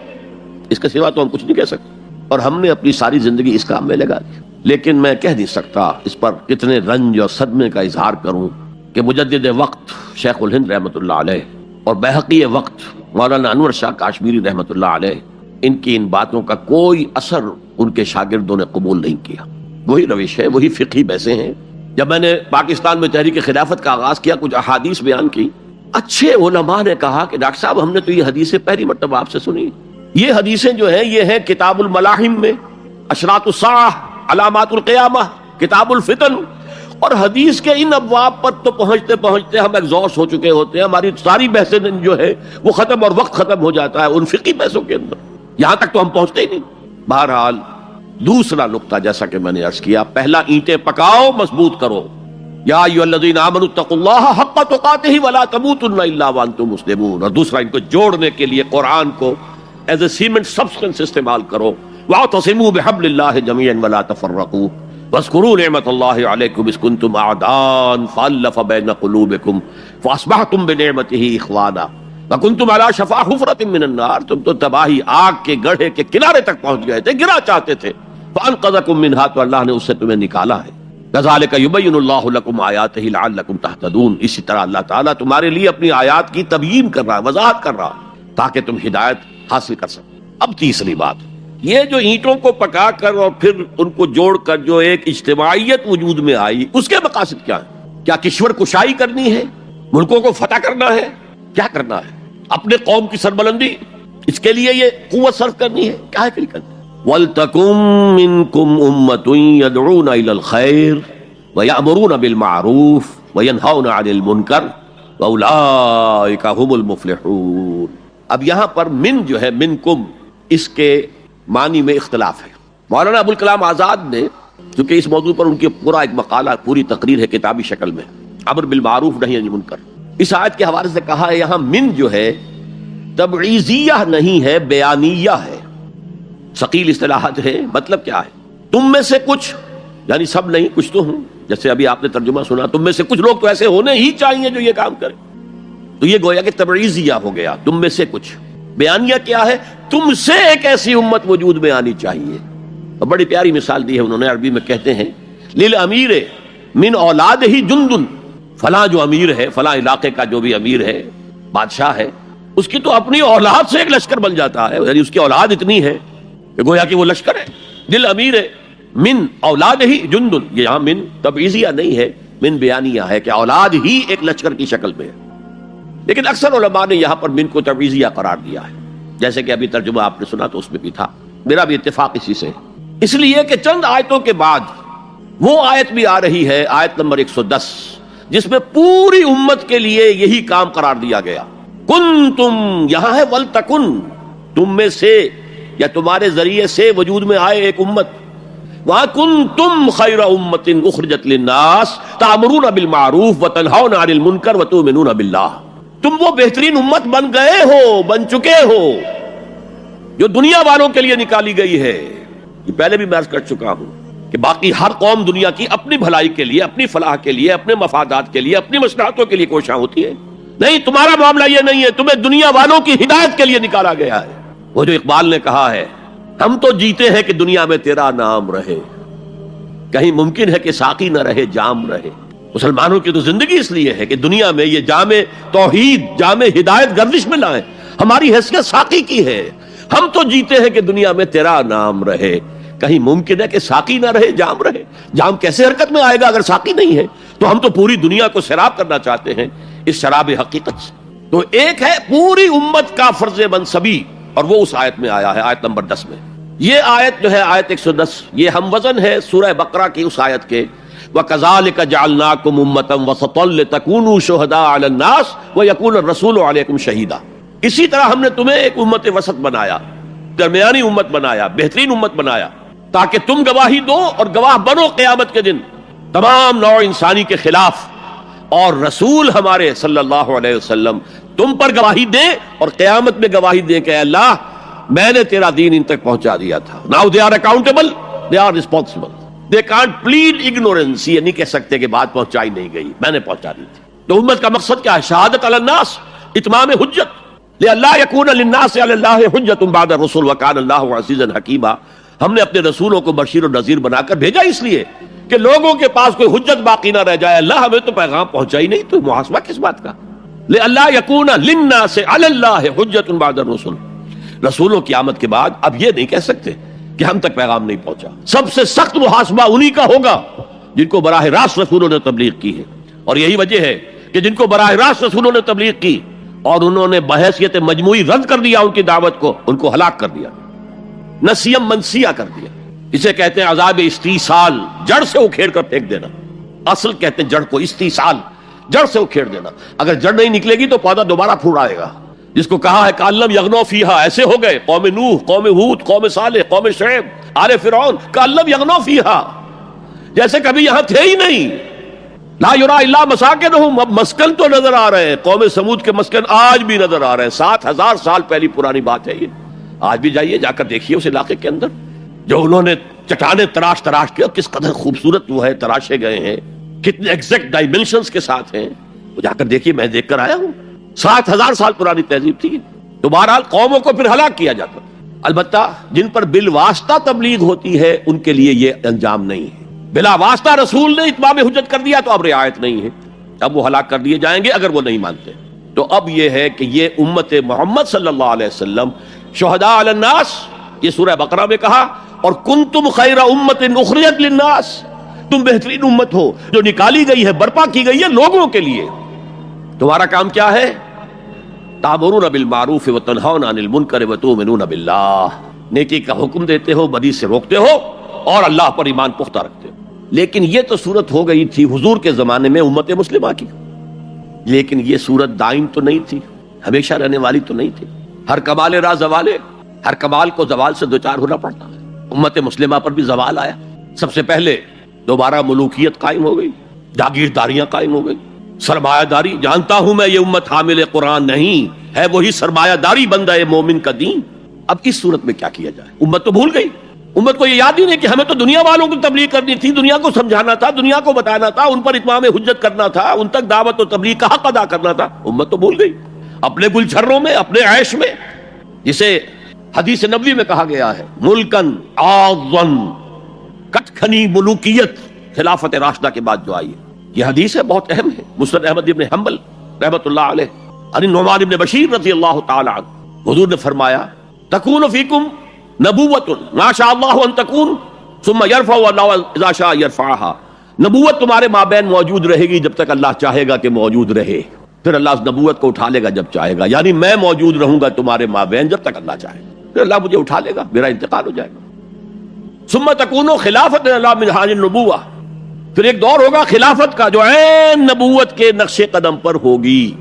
اس کے سوا تو ہم کچھ نہیں کہہ سکتے، اور ہم نے اپنی ساری زندگی اس کام میں لگا دی. لیکن میں کہہ نہیں سکتا اس پر کتنے رنج اور صدمے کا اظہار کروں کہ مجدد وقت شیخ الہند رحمۃ اللہ علیہ اور بحقی وقت مولانا انور شاہ کاشمیری رحمۃ اللہ علیہ، ان کی ان باتوں کا کوئی اثر ان کے شاگردوں نے قبول نہیں کیا. وہی روش ہے، وہی فقہی بحثیں ہیں. جب میں نے پاکستان میں تحریک خلافت کا آغاز کیا، کچھ احادیث بیان کی، اچھے علماء نے کہا کہ ڈاکٹر صاحب ہم نے تو یہ حدیثیں پہلی مرتبہ آپ سے سنی. یہ حدیثیں جو ہیں یہ ہیں کتاب الملاحم میں، اشراط الساعہ، علامات القیامہ، کتاب الفتن. اور حدیث کے ان ابواب پر تو پہنچتے پہنچتے ہم ایگزاسٹ ہو چکے ہوتے ہیں. ہماری ساری بحثیں جو ہے وہ ختم، اور وقت ختم ہو جاتا ہے ان فقہی بحثوں کے اندر. یہاں تک تو ہم پہنچتے ہی نہیں. بہرحال دوسرا نقطہ جیسا کہ میں نے عرض کیا، پہلا اینٹیں پکاؤ، مضبوط کرو. یا ایھا الذین آمنوا اتقوا اللہ حق تقاتہ ولا تموتن الا وانتم مسلمون. اور دوسرا ان کو جوڑنے کے لیے قرآن کو ایز اے سیمنٹ سبسٹنس استعمال کرو. واعتصموا بحبل اللہ جميعا ولا تفرقوا واذکروا نعمت اللہ علیکم اذ کنتم اعداء فالف بین قلوبکم فاصبحتم بنعمتہ اخوانا وکنتم علی شفا حفرۃ من النار. تم تو تباہی آگ کے گڑھے کے کنارے تک پہنچ گئے تھے، گرا چاہتے تھے. فانقذکم منہا، تو اللہ نے اس سے تمہیں نکالا ہے. کذالک یبین اللہ لکم آیاتہ لعلکم تہتدون. اسی طرح اللہ تعالیٰ تمہارے لیے اپنی آیات کی تبیین کر رہا ہے، وضاحت کر رہا ہے تاکہ تم ہدایت حاصل کر سکو. اب تیسری بات، یہ جو اینٹوں کو پکا کر اور پھر ان کو جوڑ کر جو ایک اجتماعیت وجود میں آئی، اس کے مقاصد کیا ہے؟ کیا کشور کشائی کرنی ہے؟ ملکوں کو فتح کرنا ہے؟ کیا کرنا ہے؟ اپنے قوم کی سربلندی، اس کے لیے یہ قوت صرف کرنی ہے؟ کیا ہے کہ کرنی ہے؟ وَلْتَكُن مِّنكُمْ أُمَّةٌ يَدْعُونَ إِلَى الْخَيْرِ وَيَأْمُرُونَ بِالْمَعْرُوفِ وَيَنْهَوْنَ عَنِ الْمُنكَرِ وَأُولَٰئِكَ هُمُ الْمُفْلِحُونَ. اب یہاں پر من جو ہے منکم، اس کے معنی میں اختلاف ہے. مولانا ابوالکلام آزاد نے، چونکہ اس موضوع پر ان کی پورا ایک مقالہ، پوری تقریر ہے کتابی شکل میں، امر بالمعروف نہی عن المنکر، اس آیت کے حوالے سے کہا ہے یہاں من جو ہے تبعیضیہ نہیں ہے، بیانیہ ہے. ثقیل اصطلاحات ہے. مطلب کیا ہے؟ تم میں سے کچھ، یعنی سب نہیں، کچھ تو ہوں. جیسے ابھی آپ نے ترجمہ سنا، تم میں سے کچھ لوگ تو ایسے ہونے ہی چاہیے جو یہ کام کریں. تو یہ گویا کہ تبعیضیہ ہو گیا، تم میں سے کچھ. بیانیہ کیا ہے؟ تم سے ایک ایسی امت وجود میں آنی چاہیے. اور بڑی پیاری مثال دی ہے انہوں نے، عربی میں کہتے ہیں للامیر من اولادہ جند. فلاں جو امیر ہے، فلاں علاقے کا جو بھی امیر ہے، بادشاہ ہے، اس کی تو اپنی اولاد سے ایک لشکر بن جاتا ہے. یعنی اس کی اولاد اتنی ہے کہ گویا کہ وہ لشکر ہے. للامیر من اولادہ جند، یہ یہاں من تبعیضیہ نہیں ہے، من بیانیہ ہے کہ اولاد ہی ایک لشکر کی شکل میں ہے. لیکن اکثر علماء نے یہاں پر من کو تبعیضیہ قرار دیا ہے، جیسے کہ ابھی ترجمہ آپ نے سنا تو اس میں بھی تھا. میرا بھی اتفاق اسی سے، اس لیے کہ چند آیتوں کے بعد وہ آیت بھی آ رہی ہے، آیت نمبر 110، جس میں پوری امت کے لیے یہی کام قرار دیا گیا. کنتم، یہاں ہے ولتکن، تم میں سے یا تمہارے ذریعے سے وجود میں آئے ایک امت. وہاں کنتم خیر امت اخرجت للناس تأمرون بالمعروف وتنہون عن المنکر وتؤمنون باللہ. تم وہ بہترین امت بن گئے ہو، بن چکے ہو، جو دنیا والوں کے لیے نکالی گئی ہے. یہ پہلے بھی میں عرض کر چکا ہوں کہ باقی ہر قوم دنیا کی اپنی بھلائی کے لیے، اپنی فلاح کے لیے، اپنے مفادات کے لیے، اپنی مصلحتوں کے لیے کوشاں ہوتی ہے. نہیں، تمہارا معاملہ یہ نہیں ہے، تمہیں دنیا والوں کی ہدایت کے لیے نکالا گیا ہے. وہ جو اقبال نے کہا ہے، ہم تو جیتے ہیں کہ دنیا میں تیرا نام رہے، کہیں ممکن ہے کہ ساقی نہ رہے جام رہے. مسلمانوں کی تو زندگی اس لیے ہے کہ دنیا میں یہ جام توحید، جام ہدایت گردش میں لائیں. ہماری حیثیت ساقی کی ہے. ہم تو جیتے ہیں کہ دنیا میں تیرا نام رہے، کہیں ممکن ہے کہ ساقی نہ رہے جام رہے. جام کیسے حرکت میں آئے گا اگر ساقی نہیں ہے؟ تو ہم تو پوری دنیا کو سیراب کرنا چاہتے ہیں اس شراب حقیقت سے۔ تو ایک ہے پوری امت کا فرض منصبی، اور وہ اس آیت میں آیا ہے، آیت نمبر 10 میں۔ یہ آیت جو ہے آیت 110، یہ ہم وزن ہے سورہ بقرہ کی اس آیت کے، وَكَذَلِكَ جَعَلْنَاكُمْ أُمَّةً وَسَطًا لِتَكُونُوا شُهَدَاءَ عَلَى النَّاسِ وَيَكُونَ الرَّسُولُ عَلَيْكُمْ شَهِيدًا۔ اسی طرح ہم نے تمہیں ایک امت وسط بنایا، درمیانی امت بنایا، بہترین امت بنایا، تاکہ تم گواہی دو اور گواہ بنو قیامت کے دن تمام نوع انسانی کے خلاف، اور رسول ہمارے صلی اللہ علیہ وسلم تم پر گواہی دیں اور قیامت میں گواہی دیں کہ اے اللہ میں نے تیرا دین ان تک پہنچا دیا تھا۔ Now they are accountable, they are responsible. They can't plead ignorance، یہ نہیں کہہ سکتے کہ بات پہنچائی نہیں گئی، میں نے پہنچا دی تھی۔ تو امت کا مقصد کیا ہے؟ شہادت علی الناس، اتمام حجت، لئلا یکون للناس علی اللہ حجت بعد الرسل وکان اللہ عزیزا حکیما۔ ہم نے اپنے رسولوں کو بشیر و نذیر بنا کر بھیجا اس لیے کہ لوگوں کے پاس کوئی حجت باقی نہ رہ جائے۔ اللہ ہمیں تو پیغام پہنچا ہی نہیں، تو محاسبہ کس بات کا؟ لئلا یکون للناس علی اللہ حجت بعد الرسل، رسولوں کی آمد کے بعد اب یہ نہیں کہہ سکتے کہ ہم تک پیغام نہیں پہنچا۔ سب سے سخت محاسبہ انہی کا ہوگا جن کو براہ راست رسولوں نے تبلیغ کی ہے، اور یہی وجہ ہے کہ جن کو براہ راست رسولوں نے تبلیغ کی اور انہوں نے بحیثیت مجموعی رد کر دیا ان کی دعوت کو، ان کو ہلاک کر دیا، نسیم منسیہ کر دیا۔ اسے کہتے ہیں عذاب استیصال، جڑ سے اکھیڑ کر پھینک دینا۔ اصل کہتے ہیں جڑ کو استیصال، جڑ سے اکھیڑ دینا۔ اگر جڑ نہیں نکلے گی تو پودا دوبارہ پھوٹ آئے گا، جس کو کہا ہے کالم یغنو فیہا، ایسے ہو گئے قوم نوح، قوم ہود، قوم صالح، قوم شعیب، آل فرعون، کالم یغنو فیہا، جیسے کبھی یہاں تھے ہی نہیں۔ لا یرا الا مساکنہم، اب مسکن تو نظر آ رہے ہیں، قوم سمود کے مسکن آج بھی نظر آ رہے ہیں۔ 7000 سال پہلی پرانی بات ہے یہ، آج بھی جائیے جا کر دیکھیے اس علاقے کے اندر جو انہوں نے چٹانیں تراش کے، اور کس قدر خوبصورت وہ ہے، تراشے گئے ہیں، کتنے ایگزیکٹ ڈائمنشنز کے ساتھ ہیں، وہ جا کر دیکھیے، میں دیکھ کر آیا ہوں۔ 7000 سال پرانی تہذیب تھی۔ تو بہرحال قوموں کو پھر ہلاک کیا جاتا، البتہ جن پر بالواسطہ تبلیغ ہوتی ہے ان کے لیے یہ انجام نہیں ہے۔ بلا واسطہ رسول نے اتمام حجت کر دیا تو اب رعایت نہیں ہے، اب وہ ہلاک کر دیے جائیں گے اگر وہ نہیں مانتے۔ تو اب یہ ہے کہ یہ امت محمد صلی اللہ علیہ وسلم شہداء علی الناس، یہ سورہ بقرہ میں کہا، اور کنتم خیر امت اخرجت للناس، تم بہترین امت ہو جو نکالی گئی ہے، برپا کی گئی ہے لوگوں کے لیے۔ تمہارا کام کیا ہے؟ تأمرون بالمعروف وتنہون عن المنکر وتؤمنون باللہ، نیکی کا حکم دیتے ہو، بدی سے روکتے ہو، اور اللہ پر ایمان پختہ رکھتے ہو۔ لیکن یہ تو صورت ہو گئی تھی حضور کے زمانے میں امت مسلمہ کی، لیکن یہ صورت دائم تو نہیں تھی، ہمیشہ رہنے والی تو نہیں تھی۔ ہر کمال راہ زوالے، ہر کمال کو زوال سے دوچار ہونا پڑتا ہے۔ امت مسلمہ پر بھی زوال آیا، سب سے پہلے دوبارہ ملوکیت قائم ہو گئی، جاگیرداریاں قائم ہو گئی، سرمایہ داری۔ جانتا ہوں میں یہ امت حامل قرآن نہیں ہے، وہی سرمایہ داری بندہ مومن کا دین۔ اب اس صورت میں کیا کیا جائے؟ امت تو بھول گئی، امت کو یہ یاد ہی نہیں کہ ہمیں تو دنیا والوں کو تبلیغ کرنی تھی، دنیا کو سمجھانا تھا، دنیا کو بتانا تھا، ان پر اتمام حجت کرنا تھا، ان تک دعوت و تبلیغ کا حق ادا کرنا تھا۔ امت تو بھول گئی اپنے گلچھروں میں، اپنے عیش میں، جسے حدیث نبوی میں کہا گیا ہے ملکن اعظم، کٹکھنی ملوکیت خلافت راشدہ کے بعد جو آئی ہے۔ یہ حدیث ہے، بہت اہم ہے، مسند احمد ابن حنبل رحمۃ اللہ علیہ، عن النعمان ابن بشیر رضی اللہ تعالی عنہ، حضور نے فرمایا تکون فیکم نبوت ما شاء اللہ ان تکون ثم یرفع اللہ اذا شاء یرفعها، نبوت تمہارے مابین موجود رہے گی جب تک اللہ چاہے گا کہ موجود رہے، پھر اللہ اس نبوت کو اٹھا لے گا جب چاہے گا، یعنی میں موجود رہوں گا تمہارے مابین جب تک اللہ چاہے گا، پھر اللہ مجھے اٹھا لے گا، میرا انتقال ہو جائے گا۔ ثم تکون خلافت اللہ من حال النبوہ، پھر ایک دور ہوگا خلافت کا جو عین نبوت کے نقش قدم پر ہوگی۔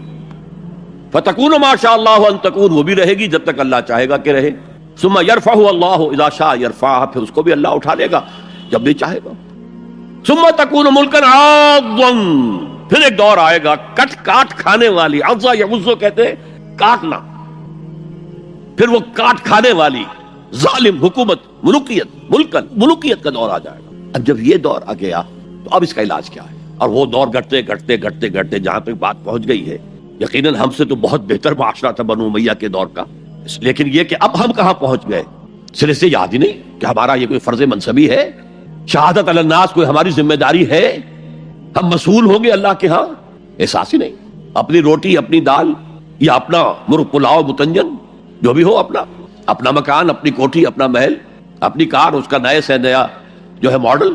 فتکون ما شاء اللہ ان تکون، وہ بھی رہے گی جب تک اللہ چاہے گا کہ رہے۔ ثم یرفع اللہ اذا شاء یرفعها، پھر اس کو بھی اللہ اٹھا لے گا جب بھی چاہے گا۔ ثم تکون ملکا عاضا، پھر ایک دور آئے گا کٹ کاٹ کھانے والی، عضا یعضو کہتے ہیں کاٹنا، پھر وہ کاٹ کھانے والی ظالم حکومت، ملوکیت کا دور آ جائے گا۔ اب جب یہ دور آ گیا تو اب اس کا علاج کیا ہے؟ اور وہ دور گھٹتے جہاں پہ بات پہنچ گئی ہے، یقیناً ہم سے تو بہت بہتر معاشرہ تھا بنو امیہ کے دور کا، لیکن یہ کہ اب ہم کہاں پہنچ گئے، سرے سے یاد ہی نہیں کہ ہمارا یہ کوئی فرض منصبی ہے، شہادت علی الناس کوئی ہماری ذمہ داری ہے، ہم مسئول ہوں گے اللہ کے ہاں، احساس ہی نہیں۔ اپنی روٹی، اپنی دال، یا اپنا مرغ پلاؤ متنجن جو بھی ہو، اپنا مکان، اپنی کوٹھی، اپنا محل، اپنی کار، اس کا نئے سے نیا جو ہے ماڈل،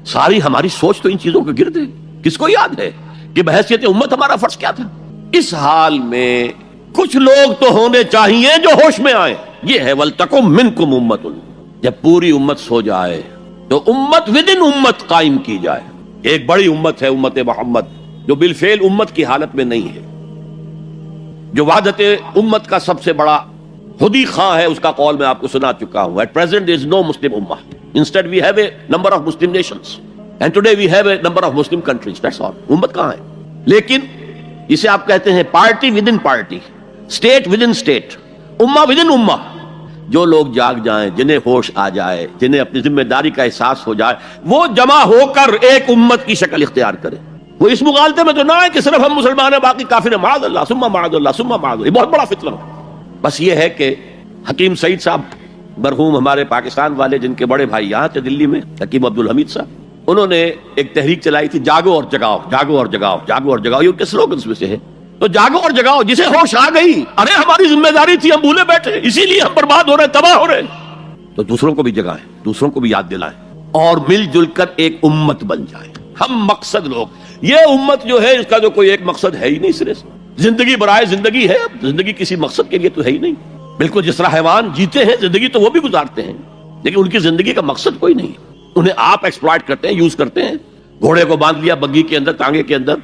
ساری ہماری سوچ تو ان چیزوں کے گرد ہے. کس کو یاد ہے کہ بحیثیت امت ہمارا فرض کیا تھا؟ اس حال میں کچھ لوگ تو ہونے چاہیے جو ہوش میں آئے. یہ ہے وَلْتَكُمْ مِنْكُمْ أُمَّةٌ. جب پوری امت سو جائے تو امت ودن امت قائم کی جائے. ایک بڑی امت ہے امت محمد جو بالفعل امت کی حالت میں نہیں ہے، جو وحدت امت کا سب سے بڑا خودی خواہ ہے. اس کا قول میں آپ کو سنا چکا ہوں. At present there is no Muslim ummah. Instead we have a number of Muslim nations. And today we have a number of Muslim countries. That's all. امت کہاں ہے؟ لیکن اسے آپ کہتے ہیں party with in party, state with in state, امہ with in امہ. جو لوگ جاگ جائیں، جنہیں ہوش آ جائے، جنہیں اپنی ذمہ داری کا احساس ہو جائے، وہ جمع ہو کر ایک امت کی شکل اختیار کرے. وہ اس مغالطے میں تو نہ ہے کہ صرف ہم مسلمان ہیں باقی کافر ہیں. معاذ اللہ ثم معاذ اللہ ثم معاذ اللہ. یہ بہت بڑا فتنہ ہے. بس یہ ہے کہ حکیم سعید صاحب مرحوم ہمارے پاکستان والے، جن کے بڑے بھائی یہاں تھے دلی میں، حکیم عبد الحمید صاحب، انہوں نے ایک تحریک چلائی تھی، جاگو اور جگاؤ، جاگو اور جگاؤ، جاگو اور جگاؤ. یہ ان کے سلوگنز میں سے ہے. تو جاگو اور جگاؤ، جسے ہوش آ گئی، ارے ہماری ذمہ داری تھی، ہم بھولے بیٹھے، اسی لیے ہم برباد ہو رہے، تباہ ہو رہے. تو دوسروں کو بھی جگائیں، دوسروں کو بھی یاد دلائیں اور مل جل کر ایک امت بن جائیں. ہم مقصد لوگ، یہ امت جو ہے اس کا جو کوئی ایک مقصد ہے ہی نہیں سرے سے. زندگی برائے زندگی ہے، زندگی کسی مقصد کے لیے تو ہے ہی نہیں. بالکل جس طرح حیوان جیتے ہیں زندگی تو وہ بھی گزارتے ہیں، لیکن ان کی زندگی کا مقصد کوئی نہیں. انہیں آپ ایکسپلائٹ کرتے ہیں، یوز کرتے ہیں. گھوڑے کو باندھ لیا بگی کے اندر، تانگے کے اندر،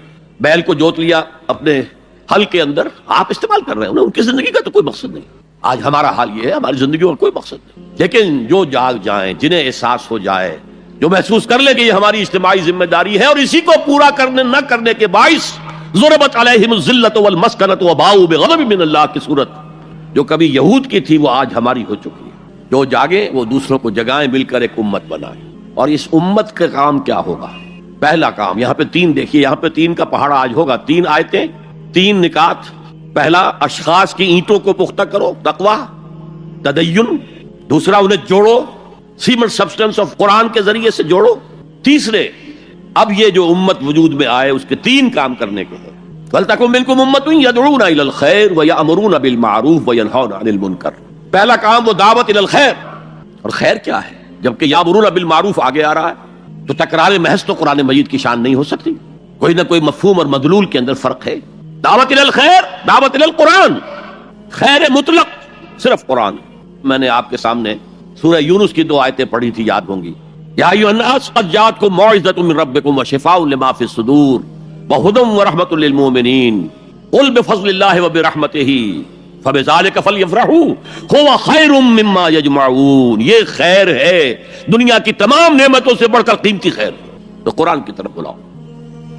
بیل کو جوت لیا اپنے حل کے اندر، آپ استعمال کر رہے ہیں. ان کی زندگی کا تو کوئی مقصد نہیں. آج ہمارا حال یہ ہے، ہماری زندگی کا کوئی مقصد نہیں. لیکن جو جاگ جائیں، جنہیں احساس ہو جائے، جو محسوس کر لے کہ یہ ہماری اجتماعی ذمہ داری ہے اور اسی کو پورا کرنے نہ کرنے کے باعث ضربت علیہم الذلۃ والمسکنۃ وباؤوا بغضب من اللہ کی صورت جو کبھی یہود کی تھی وہ آج ہماری ہو چکی ہے. جو جاگے وہ دوسروں کو جگائیں، مل کر ایک امت بنائیں. اور اس امت کا کام کیا ہوگا؟ پہلا کام یہاں پہ 3 دیکھیے، یہاں پہ 3 کا پہاڑ آج ہوگا. 3 آیتیں، 3 نکات. پہلا، اشخاص کی اینٹوں کو پختہ کرو، تقویٰ، تدین. دوسرا، انہیں جوڑو، سیمنٹ سبسٹنس آف قرآن کے ذریعے سے جوڑو. تیسرے، اب یہ جو امت وجود میں آئے اس کے 3 کام کرنے کے ہیں. وَلْتَكُن مِّنكُمْ أُمَّةٌ يَدْعُونَ إِلَى الْخَيْرِ وَيَأْمُرُونَ بِالْمَعْرُوفِ وَيَنْهَوْنَ عَنِ الْمُنكَرِ. پہلا کام وہ دعوت الى الخیر. اور خیر کیا ہے؟ جبکہ یامرون بالمعروف آگے آ رہا ہے تو تکرار محض تو قرآن مجید کی شان نہیں ہو سکتی. کوئی نہ کوئی مفہوم اور مدلول کے اندر فرق ہے. دعوت الى الخیر، دعوت الى القرآن. خیر مطلق صرف قرآن. میں نے آپ کے سامنے سورہ یونس کی 2 آیتیں پڑھی تھی، یاد ہوں گی. یا ایھا الناس قد جاءتکم موعظۃ من ربکم وشفاء لما فی الصدور وہدی ورحمۃ للمؤمنین قل بفضل اللہ وبرحمتہ فبذلک فلیفرحوا ھو خیر مما یجمعون. یہ خیر ہے، دنیا کی تمام نعمتوں سے بڑھ کر قیمتی خیر. تو قرآن کی طرف بلاؤ.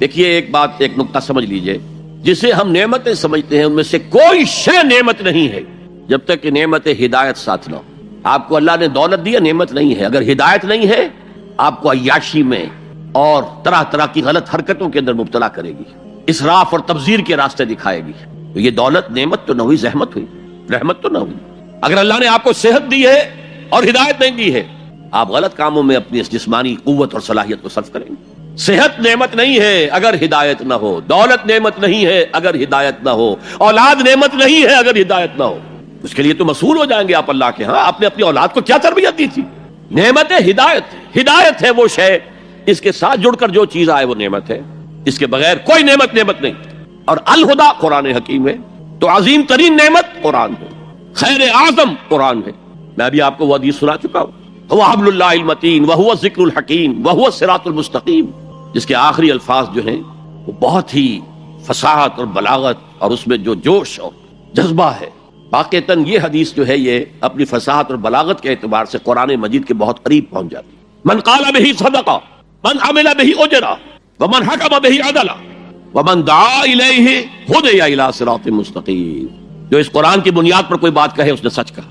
دیکھیے ایک بات، ایک نقطہ سمجھ لیجئے. جسے ہم نعمتیں سمجھتے ہیں ان میں سے کوئی شے نعمت نہیں ہے جب تک کہ نعمت ہدایت ساتھ نہ ہو. آپ کو اللہ نے دولت دیا، نعمت نہیں ہے. اگر ہدایت نہیں ہے آپ کو عیاشی میں اور طرح طرح کی غلط حرکتوں کے اندر مبتلا کرے گی، اسراف اور تبذیر کے راستے دکھائے گی. تو یہ دولت نعمت تو نہ ہوئی، زحمت ہوئی، رحمت تو نہ ہوئی. اگر اللہ نے آپ کو صحت دی ہے اور ہدایت نہیں دی ہے، آپ غلط کاموں میں اپنی اس جسمانی قوت اور صلاحیت کو صرف کریں گے. صحت نعمت نہیں ہے اگر ہدایت نہ ہو، دولت نعمت نہیں ہے اگر ہدایت نہ ہو، اولاد نعمت نہیں ہے اگر ہدایت نہ ہو. اس کے لیے تو مسئول ہو جائیں گے آپ اللہ کے ہاں. آپ نے اپنی اولاد کو کیا تربیت دی تھی؟ نعمت ہدایت. ہدایت ہے وہ شے، اس کے ساتھ جڑ کر جو چیز آئے وہ نعمت ہے. اس کے بغیر کوئی نعمت نہیں. اور الہدا قرآن حکیم ہے. تو عظیم ترین نعمت قرآن ہے، خیر اعظم قرآن ہے. میں بھی آپ کو وہ حدیث سنا چکا ہوں، هو حبل اللہ المتین وهو الذکر الحکیم وهو الصراط المستقیم، جس کے آخری الفاظ جو ہیں وہ بہت ہی فصاحت اور بلاغت اور اس میں جو جوش اور جذبہ ہے. واقعتاً یہ حدیث جو ہے یہ اپنی فصاحت اور بلاغت کے اعتبار سے قرآن مجید کے بہت قریب پہنچ جاتی. من قال به صدقہ، من عمل به اجر، ومن حکم به عدل، ومن دعا الیہ ہدی الی صراط مستقیم. جو اس قرآن کی بنیاد پر کوئی بات کہے اس نے سچ کہا.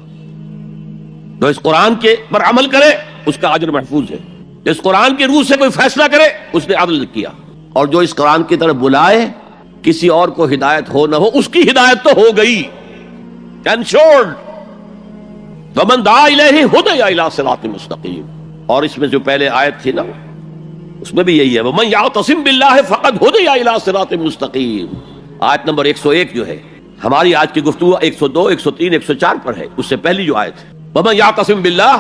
جو اس قرآن کے پر عمل کرے اس کا اجر محفوظ ہے. جو اس قرآن کی روح سے کوئی فیصلہ کرے اس نے عدل کیا. اور جو اس قرآن کی طرف بلائے، کسی اور کو ہدایت ہو نہ ہو، اس کی ہدایت تو ہو گئی. انشورڈ. ومن دعا الیہ ہدی الی صراط مستقیم. اور اس میں جو پہلے آیت تھی نا اس میں بھی یہی ہے، ومن یعتصم باللہ فقد ہدی الی صراط مستقیم. آیت نمبر 101 جو ہے، ہماری آج کی گفتگو 102، 103، 104 پر ہے. اس سے پہلی جو آیت ہے ومن یعتصم باللہ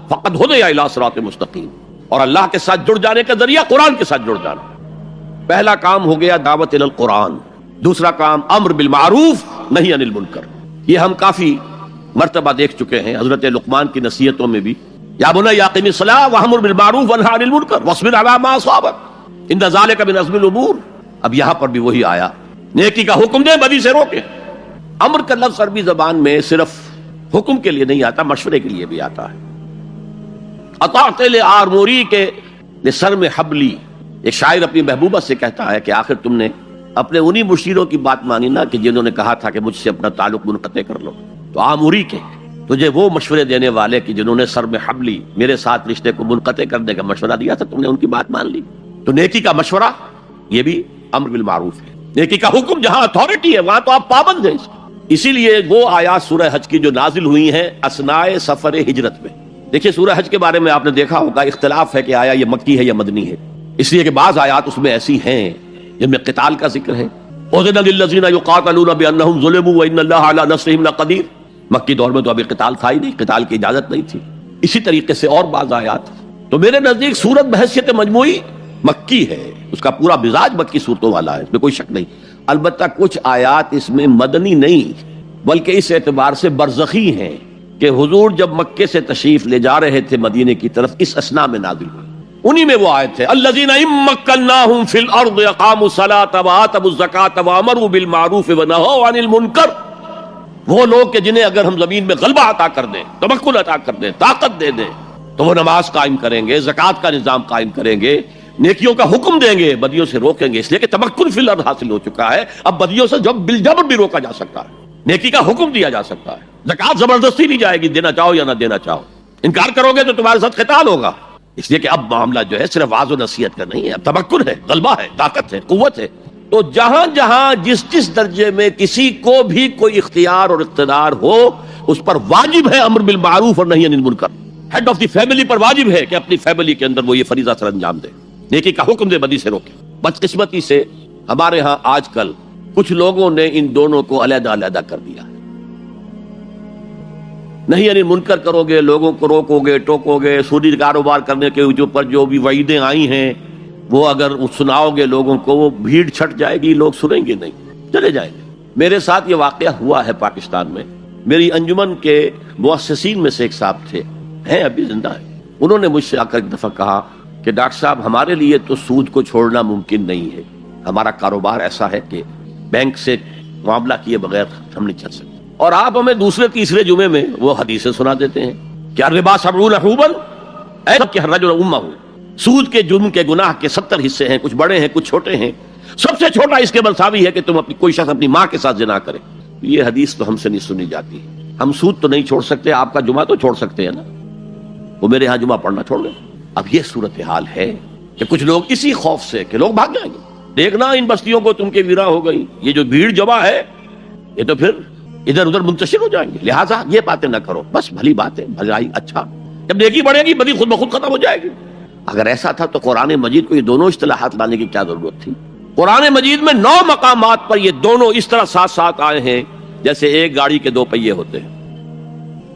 فقد ہدی الی صراط مستقیم. اور اللہ کے ساتھ جڑ جانے کا ذریعہ قرآن کے ساتھ جڑ جانا. پہلا کام ہو گیا دعوت الی القرآن، دوسرا کام امر بالمعروف نہی عن المنکر. یہ ہم کافی مرتبہ دیکھ چکے ہیں حضرت لقمان کی نصیحتوں میں بھی. یا بنی اقم الصلاۃ وامر بالمعروف وانہی عن المنکر واصبر علی ما اصابک ان ذلک من عزم الامور. اب یہاں پر بھی وہی آیا، نیکی کا حکم دیں، بدی سے روکیں. امر کا لفظ عربی زبان میں صرف حکم کے لیے نہیں آتا، مشورے کے لیے بھی آتا ہے. اطاعت لآمری کے لسر میں حبلی. ایک شاعر اپنی محبوبہ سے کہتا ہے کہ آخر تم نے اپنے انہی مشیروں کی بات مانی نا کہ جنہوں نے کہا تھا کہ مجھ سے اپنا تعلق منقطع کر لو. تو آموری کے تجھے وہ مشورے دینے والے کہ جنہوں نے سر میں حبلی میرے ساتھ رشتے کو منقطع کرنے کا مشورہ دیا تھا، تم نے ان کی بات مان لی. تو نیکی کا مشورہ یہ بھی امر بالمعروف ہے. نیکی کا حکم جہاں اتھارٹی ہے وہاں تو آپ پابند ہیں. اسی لیے وہ آیات سورہ حج کی جو نازل ہوئی ہیں اثناء سفر ہجرت میں. دیکھیے سورہ حج کے بارے میں آپ نے دیکھا ہوگا اختلاف ہے کہ آیا یہ مکی ہے یا مدنی ہے، اس لیے کہ بعض آیات اس میں ایسی ہیں جن میں قتال کا ذکر ہے. اذن للذین یقاتلون بانہم ظلموا وان اللہ علی نصرہم لقدیر. مکی دور میں تو ابھی قتال تھا ہی نہیں، قتال کی اجازت نہیں تھی. اسی طریقے سے اور بعض آیات. تو میرے نزدیک سورت بحیثیت مجموعی مکی ہے، اس کا پورا مزاج مکی صورتوں والا ہے، اس میں کوئی شک نہیں. البتہ کچھ آیات اس میں مدنی نہیں بلکہ اس اعتبار سے برزخی ہیں کہ حضور جب مکے سے تشریف لے جا رہے تھے مدینے کی طرف اس اثناء میں نازل ہوئی. انہی میں وہ آیت ہے الذین ان مکناہم فی الارض اقاموا الصلاۃ وآتوا الزکاۃ وامروا بالمعروف ونہوا عن المنکر. وہ لوگ کہ جنہیں اگر ہم زمین میں غلبہ عطا کر دیں، تمکن عطا کر دیں، طاقت دے دیں تو وہ نماز قائم کریں گے، زکوٰۃ کا نظام قائم کریں گے، نیکیوں کا حکم دیں گے، بدیوں سے روکیں گے. اس لیے کہ تمکن فی الارض حاصل ہو چکا ہے، اب بدیوں سے جب بالجبر بھی روکا جا سکتا ہے، نیکی کا حکم دیا جا سکتا ہے. زکوٰۃ زبردستی نہیں جائے گی، دینا چاہو یا نہ دینا چاہو. انکار کرو گے تو تمہارے ساتھ قتال ہوگا. اس لیے کہ اب معاملہ جو ہے صرف واعظ و نصیحت کا نہیں ہے، اب تمکن ہے، غلبہ ہے، طاقت ہے، قوت ہے. تو جہاں جہاں جس درجے میں کسی کو بھی کوئی اختیار اور اقتدار ہو اس پر واجب ہے امر بالمعروف اور نہی عن المنکر. ہیڈ آف دی فیملی پر واجب ہے کہ اپنی فیملی کے اندر وہ یہ فریضہ سر انجام دے، نیکی کا حکم دے، بدی سے روکے. بدقسمتی سے ہمارے ہاں آج کل کچھ لوگوں نے ان دونوں کو علیحدہ علیحدہ کر دیا. نہیں یعنی منکر کرو گے، لوگوں کو روکو گے، ٹوکو گے، سودی کاروبار کرنے کے اوپر جو بھی وعیدیں آئی ہیں وہ اگر سناؤ گے لوگوں کو وہ بھیڑ چھٹ جائے گی، لوگ سنیں گے نہیں، چلے جائیں گے. میرے ساتھ یہ واقعہ ہوا ہے پاکستان میں. میری انجمن کے مؤسسین میں سے ایک صاحب تھے، ہیں ابھی زندہ ہیں. انہوں نے مجھ سے آ کر ایک دفعہ کہا کہ ڈاکٹر صاحب ہمارے لیے تو سود کو چھوڑنا ممکن نہیں ہے، ہمارا کاروبار ایسا ہے کہ بینک سے معاملہ کیے بغیر ہم نہیں چل سکتے. اور آپ ہمیں دوسرے تیسرے جمعے میں وہ حدیثیں سنا دیتے ہیں کہ الربا 70 حوبا کہ الرجل امہ. سود کے جرم کے گناہ کے 70 حصے ہیں، کچھ بڑے ہیں کچھ چھوٹے ہیں. سب سے چھوٹا اس کے مساوی ہے کہ تم کوئی شخص اپنی ماں کے ساتھ زنا کرے. یہ حدیث تو ہم سے نہیں سنی جاتی. ہم سود تو نہیں چھوڑ سکتے، آپ کا جمعہ تو چھوڑ سکتے ہیں نا، وہ میرے ہاں جمعہ پڑھنا چھوڑ دیں. اب یہ صورتحال ہے کہ کچھ لوگ اسی خوف سے کہ لوگ بھاگ جائیں گے، دیکھنا ان بستیوں کو تم کے ویراں ہو گئی، یہ جو بھیڑ جمع ہے یہ تو پھر ادھر ادھر منتشر ہو جائیں گے، لہٰذا یہ باتیں نہ کرو. بس بھلی بات ہے، بھلائی اچھا، جب نیکی بڑھے گی بدی خود بخود ختم ہو جائے گی. اگر ایسا تھا تو قرآن مجید کو یہ دونوں اصطلاحات لانے کی کیا ضرورت تھی؟ قرآن مجید میں 9 مقامات پر یہ دونوں اس طرح ساتھ ساتھ آئے ہیں جیسے ایک گاڑی کے 2 پہیے ہوتے ہیں.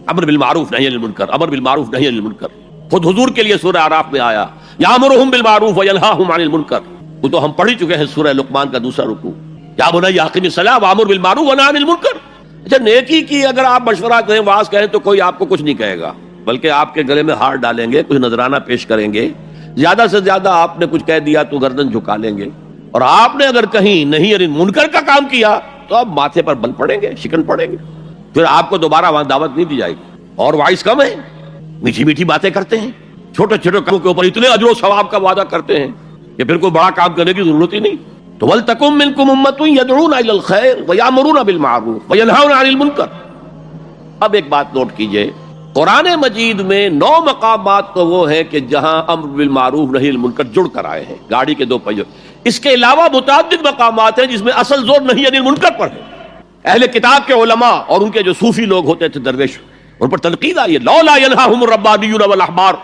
امر بالمعروف نہی عن المنکر، امر بالمعروف نہی عن المنکر. خود حضور کے لیے سورہ اعراف میں آیا یامرہم بالمعروف وینہاہم عن المنکر. وہ تو ہم پڑھ چکے ہیں سورہ لقمان کا دوسرا رکوع، یا بنی اقم الصلاۃ وامر بالمعروف ونہی عن المنکر. اچھا نیکی کی اگر آپ مشورہ کریں، واعظ کہیں تو کوئی آپ کو کچھ نہیں کہے گا، بلکہ آپ کے گلے میں ہار ڈالیں گے، کچھ نذرانہ پیش کریں گے. زیادہ سے زیادہ آپ نے کچھ کہہ دیا تو گردن جھکا لیں گے. اور آپ نے اگر کہیں نہیں عن منکر کا کام کیا تو آپ ماتھے پر بل پڑیں گے، شکن پڑیں گے، پھر آپ کو دوبارہ وہاں دعوت نہیں دی جائے گی. اور وائس کم ہے، میٹھی میٹھی باتیں کرتے ہیں، چھوٹے چھوٹے کاموں کے اوپر اتنے اجر و ثواب کا وعدہ کرتے ہیں کہ پھر کوئی بڑا کام کرنے کی ضرورت ہی نہیں. تو وَلْتَكُن مِّنكُمْ أُمَّةٌ يَدْعُونَ إِلَى الْخَيْرِ وَيَأْمُرُونَ بِالْمَعْرُوفِ وَيَنْهَوْنَ عَنِ الْمُنكَرِ. اب ایک بات نوٹ کیجئے، قرآن مجید میں 9 مقامات تو وہ ہیں کہ جہاں امر بالمعروف نہی عن المنکر جڑ کر آئے ہیں، گاڑی کے 2 پہیے. اس کے علاوہ متعدد مقامات ہیں جس میں اصل زور نہی عن المنکر پر ہے. اہل کتاب کے علماء اور ان کے جو صوفی لوگ ہوتے تھے درویش، ان پر تنقید آئی ہے لولا ينهاهم الربانيون والاحبار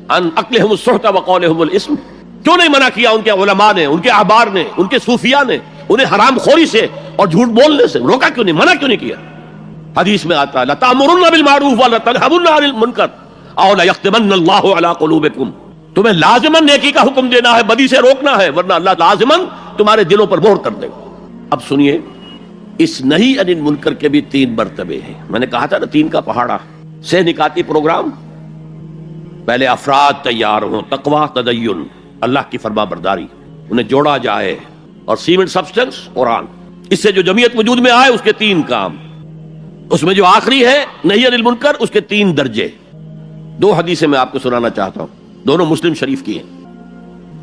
عن اكلهم السحت وقولهم الاسم. کیوں نہیں منع کیا ان کے علماء نے، ان کے احبار نے، ان کے صوفیاء نے انہیں حرام خوری سے اور جھوٹ بولنے سے روکا کیوں نہیں، منع کیوں نہیں کیا؟ حدیث میں آتا ہے لَتَأْمُرُنَّ بِالْمَعْرُوفِ وَلَتَنْهَوْنَ عَنِ الْمُنكَرِ أَوْ لَيَخْتِمَنَّ اللَّهُ عَلَىٰ قُلُوبِكُمْ. تمہیں لازماً نیکی کا حکم دینا ہے، بدی سے روکنا ہے، ورنہ اللہ لازماً تمہارے دلوں پر مہر کر دے گا۔ اب سنیے، اس نہی عن المنکر کے بھی 3 مرتبے ہیں۔ میں نے کہا تھا نا 3 کا پہاڑا، سے نکاتی پروگرام۔ پہلے افراد تیار ہوں، تقوی، تدین، اللہ کی فرما برداری، انہیں جوڑا جائے، اور سیمنٹ سبسٹنس قرآن، اس سے جو جمعیت وجود میں آئے اس کے 3 کام۔ اس میں جو آخری ہے نہی عن المنکر، اس کے 3 درجے۔ 2 حدیثیں میں آپ کو سنانا چاہتا ہوں، دونوں مسلم شریف کی ہیں۔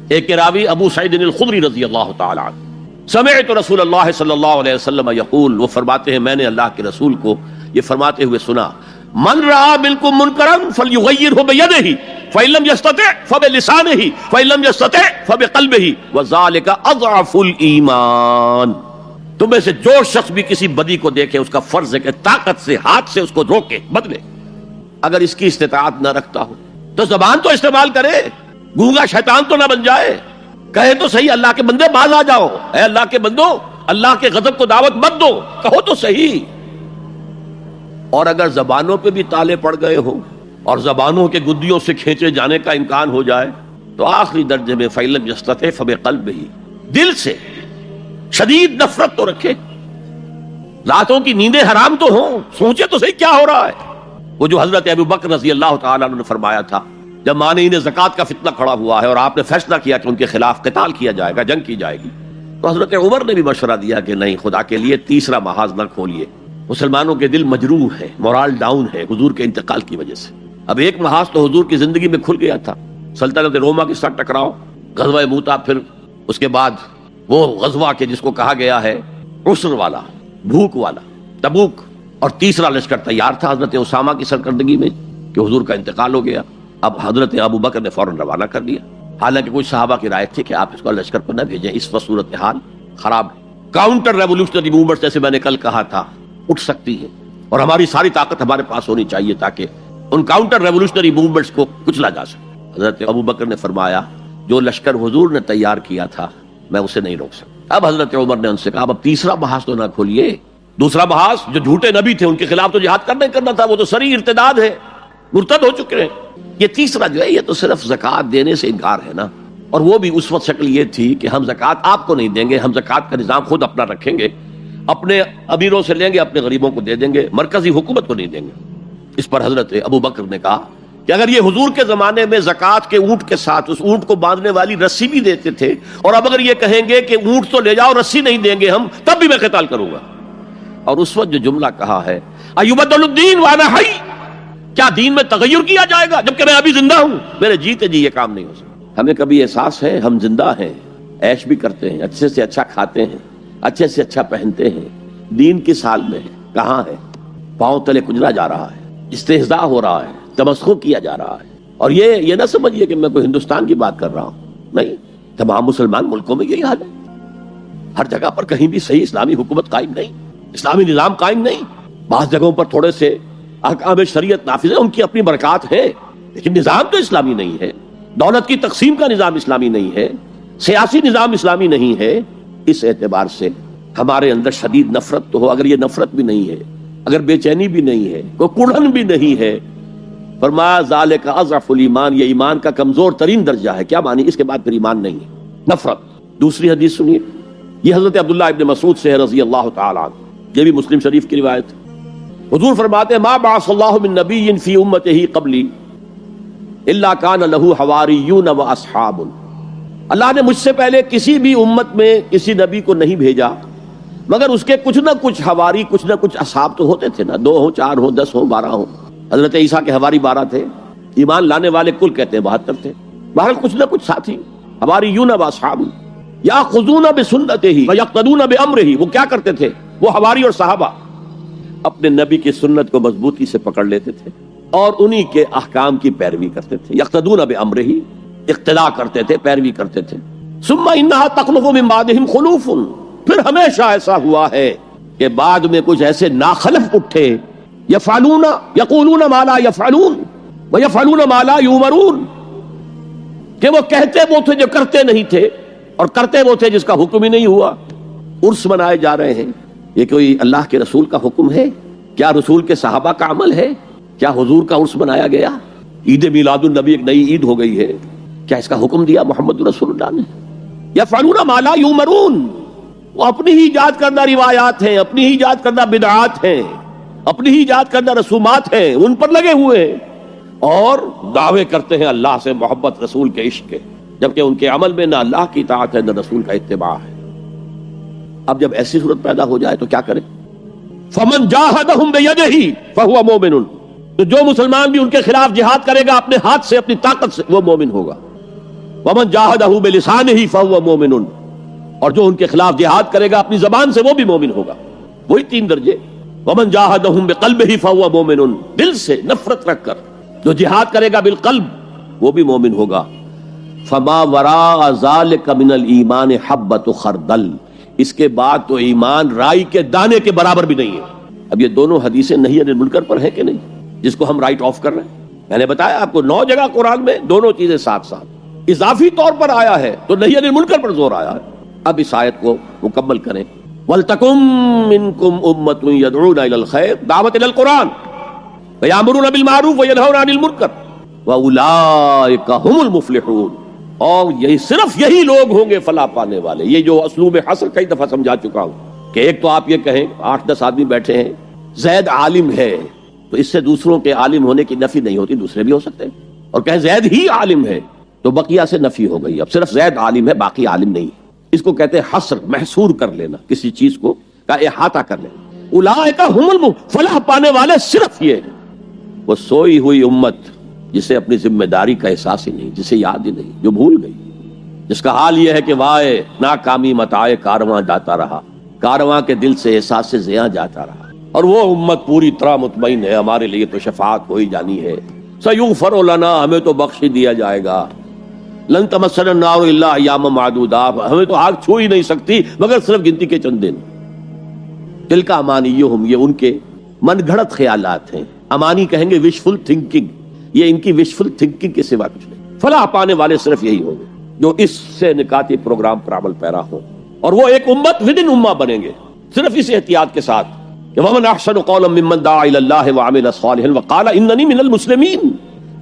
ایک کے راوی ابو سعید الخدری رضی اللہ تعالی عنہ، سمعت رسول اللہ صلی اللہ علیہ وسلم یقول، وہ فرماتے ہیں میں نے اللہ کے رسول کو یہ فرماتے ہوئے سنا، من رأى منکم منکرا فلیغیرہ بیدہ فإن لم یستطع فبلسانہ فإن لم یستطع فبقلبہ وذلک اضعف الایمان۔ تم میں سے جو شخص بھی کسی بدی کو دیکھے، اس کا فرض ہے کہ طاقت سے، ہاتھ سے اس کو روکے، بدلے۔ اگر اس کی استطاعت نہ رکھتا ہو تو زبان تو استعمال کرے، گونگا شیطان تو نہ بن جائے، کہے تو صحیح اللہ کے بندے باز آ جاؤ، اے اللہ کے بندو اللہ کے غضب کو دعوت مت دو، کہو تو صحیح۔ اور اگر زبانوں پہ بھی تالے پڑ گئے ہو اور زبانوں کے گدیوں سے کھینچے جانے کا امکان ہو جائے تو آخری درجے میں فإن لم یستطع فبقلبہ، دل سے شدید نفرت تو رکھے، راتوں کی نیندیں حرام تو ہوں، سوچے تو صحیح کیا ہو رہا ہے۔ وہ جو حضرت ابو بکر رضی اللہ تعالیٰ عنہ نے فرمایا تھا جب مانعین زکوٰۃ کا فتنہ کھڑا ہوا ہے اور آپ نے فیصلہ کیا کہ ان کے خلاف قتال کیا جائے گا، جنگ کی جائے گی، تو حضرت عمر نے بھی مشورہ دیا کہ نہیں، خدا کے لیے 3 محاذ نہ کھولیے، مسلمانوں کے دل مجروح ہے، مورال ڈاؤن ہے حضور کے انتقال کی وجہ سے۔ اب ایک محاذ تو حضور کی زندگی میں کھل گیا تھا، سلطنت روما کے ساتھ ٹکراؤ، غزوہ موتا، پھر اس کے بعد وہ غزوہ کے جس کو کہا گیا ہے عسر والا، بھوک والا، تبوک، اور تیسرا لشکر تیار تھا حضرت اسامہ کی سرکردگی میں کہ حضور کا انتقال ہو گیا۔ اب حضرت ابو بکر نے فوراً روانہ کر دیا، حالانکہ کچھ صحابہ کی رائے تھی کہ آپ اس کو لشکر پر نہ بھیجیں، اس وقت صورتحال خراب ہے، کاؤنٹر ریولوشنری موومنٹ جیسے میں نے کل کہا تھا اٹھ سکتی ہے، اور ہماری ساری طاقت ہمارے پاس ہونی چاہیے تاکہ ان کاؤنٹر ریولوشنری موومنٹس کو کچلا جا سکے۔ حضرت ابو بکر نے فرمایا جو لشکر حضور نے تیار کیا تھا میں اسے نہیں روک سکتا۔ اب حضرت عمر نے ان سے کہا اب 3 محاذ تو نہ کھولیے، دوسرا محاذ جو جھوٹے نبی تھے ان کے خلاف تو جہاد کرنا تھا، وہ تو سری ارتداد ہے، مرتد ہو چکے ہیں۔ یہ تیسرا جو ہے یہ تو صرف زکوٰۃ دینے سے انکار ہے نا، اور وہ بھی اس وقت شکل یہ تھی کہ ہم زکوٰۃ آپ کو نہیں دیں گے، ہم زکوٰۃ کا نظام خود اپنا رکھیں گے، اپنے امیروں سے لیں گے، اپنے غریبوں کو دے دیں گے، مرکزی حکومت کو نہیں دیں گے۔ اس پر حضرت ابو بکر نے کہا کہ اگر یہ حضور کے زمانے میں زکوٰۃ کے اونٹ کے ساتھ اس اونٹ کو باندھنے والی رسی بھی دیتے تھے، اور اب اگر یہ کہیں گے کہ اونٹ تو لے جاؤ رسی نہیں دیں گے ہم، تب بھی میں قتال کروں گا۔ اور اس وقت جو جملہ کہا ہے ایبدل الدین وانا حی، کیا دین میں تغیر کیا جائے گا جبکہ میں ابھی زندہ ہوں؟ میرے جیتے جی یہ کام نہیں ہو سکتا۔ ہمیں کبھی احساس ہے ہم زندہ ہیں، عیش بھی کرتے ہیں، اچھے سے اچھا کھاتے ہیں، اچھے سے اچھا پہنتے ہیں، دین کس حال میں ہے؟ کہاں ہے؟ پاؤں تلے کچلا جا رہا ہے، استہزاء ہو رہا ہے، تمسخر کیا جا رہا ہے۔ اور یہ نہ سمجھیے کہ میں کوئی ہندوستان کی بات کر رہا ہوں، نہیں، تمام مسلمان ملکوں میں یہی حال ہے، ہر جگہ پر کہیں بھی صحیح اسلامی حکومت قائم نہیں، اسلامی نظام قائم نہیں، بعض جگہوں پر تھوڑے سے احکام شریعت نافذ ہیں، ان کی اپنی برکات ہے، لیکن نظام تو اسلامی نہیں ہے، دولت کی تقسیم کا نظام اسلامی نہیں ہے، سیاسی نظام اسلامی نہیں ہے۔ اس اعتبار سے ہمارے اندر شدید نفرت تو ہو، اگر یہ نفرت بھی نہیں ہے، اگر بے چینی بھی نہیں ہے، کوئی کڑھن بھی نہیں ہے، فرمایا ذالک اضعف الایمان، یہ ایمان کا کمزور ترین درجہ ہے۔ کیا معنی؟ اس کے بعد پھر ایمان نہیں ہے، نفرت۔ دوسری حدیث سنیے، یہ حضرت عبداللہ ابن مسعود سے رضی اللہ تعالی عنہ، یہ بھی مسلم شریف کی روایت۔ حضور فرماتے ہیں ما بعث اللہ من نبی فی امتہ قبلی الا کان لہ حواریون و اصحاب، اللہ نے مجھ سے پہلے کسی بھی امت میں کسی نبی کو نہیں بھیجا مگر اس کے کچھ نہ کچھ حواری، کچھ نہ کچھ اصحاب تو ہوتے تھے نا، 2 ہوں، 4 ہوں، 10 ہوں، 12 ہوں۔ حضرت عیسیٰ کے حواری 12 تھے، ایمان لانے والے کل کہتے ہیں 72 تھے، بہرحال کچھ نہ کچھ ساتھی، حواریون و اصحاب یاخذون بسنتہ ویقتدون بامرہ، وہ کیا کرتے تھے؟ وہ حواری اور صحابہ اپنے نبی کی سنت کو مضبوطی سے پکڑ لیتے تھے اور انہی کے احکام کی پیروی کرتے تھے، یقتدون بامرہ، اقتداء کرتے تھے، پیروی کرتے تھے۔ ثم انہا تخلف من بعدہم خلوف، پھر ہمیشہ ایسا ہوا ہے کہ بعد میں کچھ ایسے ناخلف اٹھے، یفعلون یقولون ما لا یفعلون ویفعلون ما لا یؤمرون، کہ وہ کہتے وہ تھے جو کرتے نہیں تھے اور کرتے وہ تھے جس کا حکم ہی نہیں ہوا۔ عرس منائے جا رہے ہیں، یہ کوئی اللہ کے رسول کا حکم ہے؟ کیا رسول کے صحابہ کا عمل ہے؟ کیا حضور کا عرس منایا گیا؟ عید میلاد النبی ایک نئی عید ہو گئی ہے، کیا اس کا حکم دیا محمد رسول اللہ نے؟ یفعلون ما لا یؤمرون، وہ اپنی ہی ایجاد کردہ روایات ہیں، اپنی ہی ایجاد کردہ بدعات ہیں، اپنی ہی ایجاد کردہ رسومات ہیں، ان پر لگے ہوئے ہیں اور دعوے کرتے ہیں اللہ سے محبت، رسول کے عشق کے، جبکہ ان کے عمل میں نہ اللہ کی اطاعت ہے نہ رسول کا اتباع ہے۔ اب جب ایسی صورت پیدا ہو جائے تو کیا کریں؟ فمن جاہدہم بیدہ فہو مومن، تو جو مسلمان بھی ان کے خلاف جہاد کرے گا اپنے ہاتھ سے، اپنی طاقت سے، وہ مومن ہوگا۔ ومن جاہدہ بلسانہ فہو مومن، اور جو ان کے خلاف جہاد کرے گا اپنی زبان سے، وہ بھی مومن ہوگا۔ وہی 3 درجے۔ ومن جاہدہم بقلبہ فہو مومن، دل سے نفرت رکھ کر جو جہاد کرے گا بالقلب وہ بھی مومن ہوگا۔ فما وراء ذلک من الایمان حبۃ خردل، اس کے بعد تو ایمان رائی کے دانے کے برابر بھی نہیں ہے۔ اب یہ دونوں حدیثیں نہی عن المنکر پر ہیں کہ نہیں، جس کو ہم رائٹ آف کر رہے ہیں؟ میں نے بتایا آپ کو 9 جگہ قرآن میں دونوں چیزیں ساتھ ساتھ اضافی طور پر آیا ہے، تو نہی عن المنکر پر زور آیا ہے۔ اب اس آیت کو مکمل کریں۔ وَلْتَكُن مِّنكُمْ أُمَّةٌ يَدْعُونَ إِلَى الْخَيْرِ، دعوت إِلَى القرآن، وَيَأْمُرُونَ بِالْمَعْرُوفِ وَيَنْهَوْنَ عَنِ الْمُنكَرِ وَأُولَٰئِكَ هُمُ الْمُفْلِحُونَ، اور یہی صرف یہی لوگ ہوں گے فلاح پانے والے۔ یہ جو اسلوب حصر کئی دفعہ سمجھا چکا ہوں کہ ایک تو آپ یہ کہیں 8-10 آدمی بیٹھے ہیں، زید عالم ہے، تو اس سے دوسروں کے عالم ہونے کی نفی نہیں ہوتی، دوسرے بھی ہو سکتے ہیں، اور کہیں زید ہی عالم ہے تو بقیہ سے نفی ہو گئی، اب صرف زید عالم ہے باقی عالم نہیں ہے۔ اس کو کہتے ہیں حصر، محصور کر لینا، کسی چیز کو کا احاطہ کر لینا۔ اولئک هم فلاح پانے والے صرف یہ ہیں۔ وہ سوئی ہوئی امت جسے اپنی ذمہ داری کا احساس ہی نہیں، جسے یاد ہی نہیں، جو بھول گئی، جس کا حال یہ ہے کہ وائے ناکامی متاع کارواں جاتا رہا، کارواں کے دل سے احساس سے زیاں جاتا رہا، اور وہ امت پوری طرح مطمئن ہے ہمارے لیے تو شفاعت ہو ہی جانی ہے، سیغفر لنا، ہمیں تو بخش دیا جائے گا، لن تمسنا النار الا ایاما معدودات، ہمیں تو آگ چھو ہی نہیں سکتی مگر صرف گنتی کے چند دن۔ تلک امانیہم، یہ ان کے من گھڑت خیالات ہیں، امانی کہیں گے وشفل تھنکنگ، یہ ان کی وشفل تھنکنگ کے سوا کچھ نہیں۔ فلاح پانے والے صرف یہی ہوں گے جو اس سے نکاتی پروگرام پر عمل پیرا ہوں، اور وہ ایک امت ودن امہ بنیں گے، صرف اس احتیاط کے ساتھ کہ ومن احسن قولا ممن دعا الی اللہ وعمل صالحا وقال اننی من المسلمین،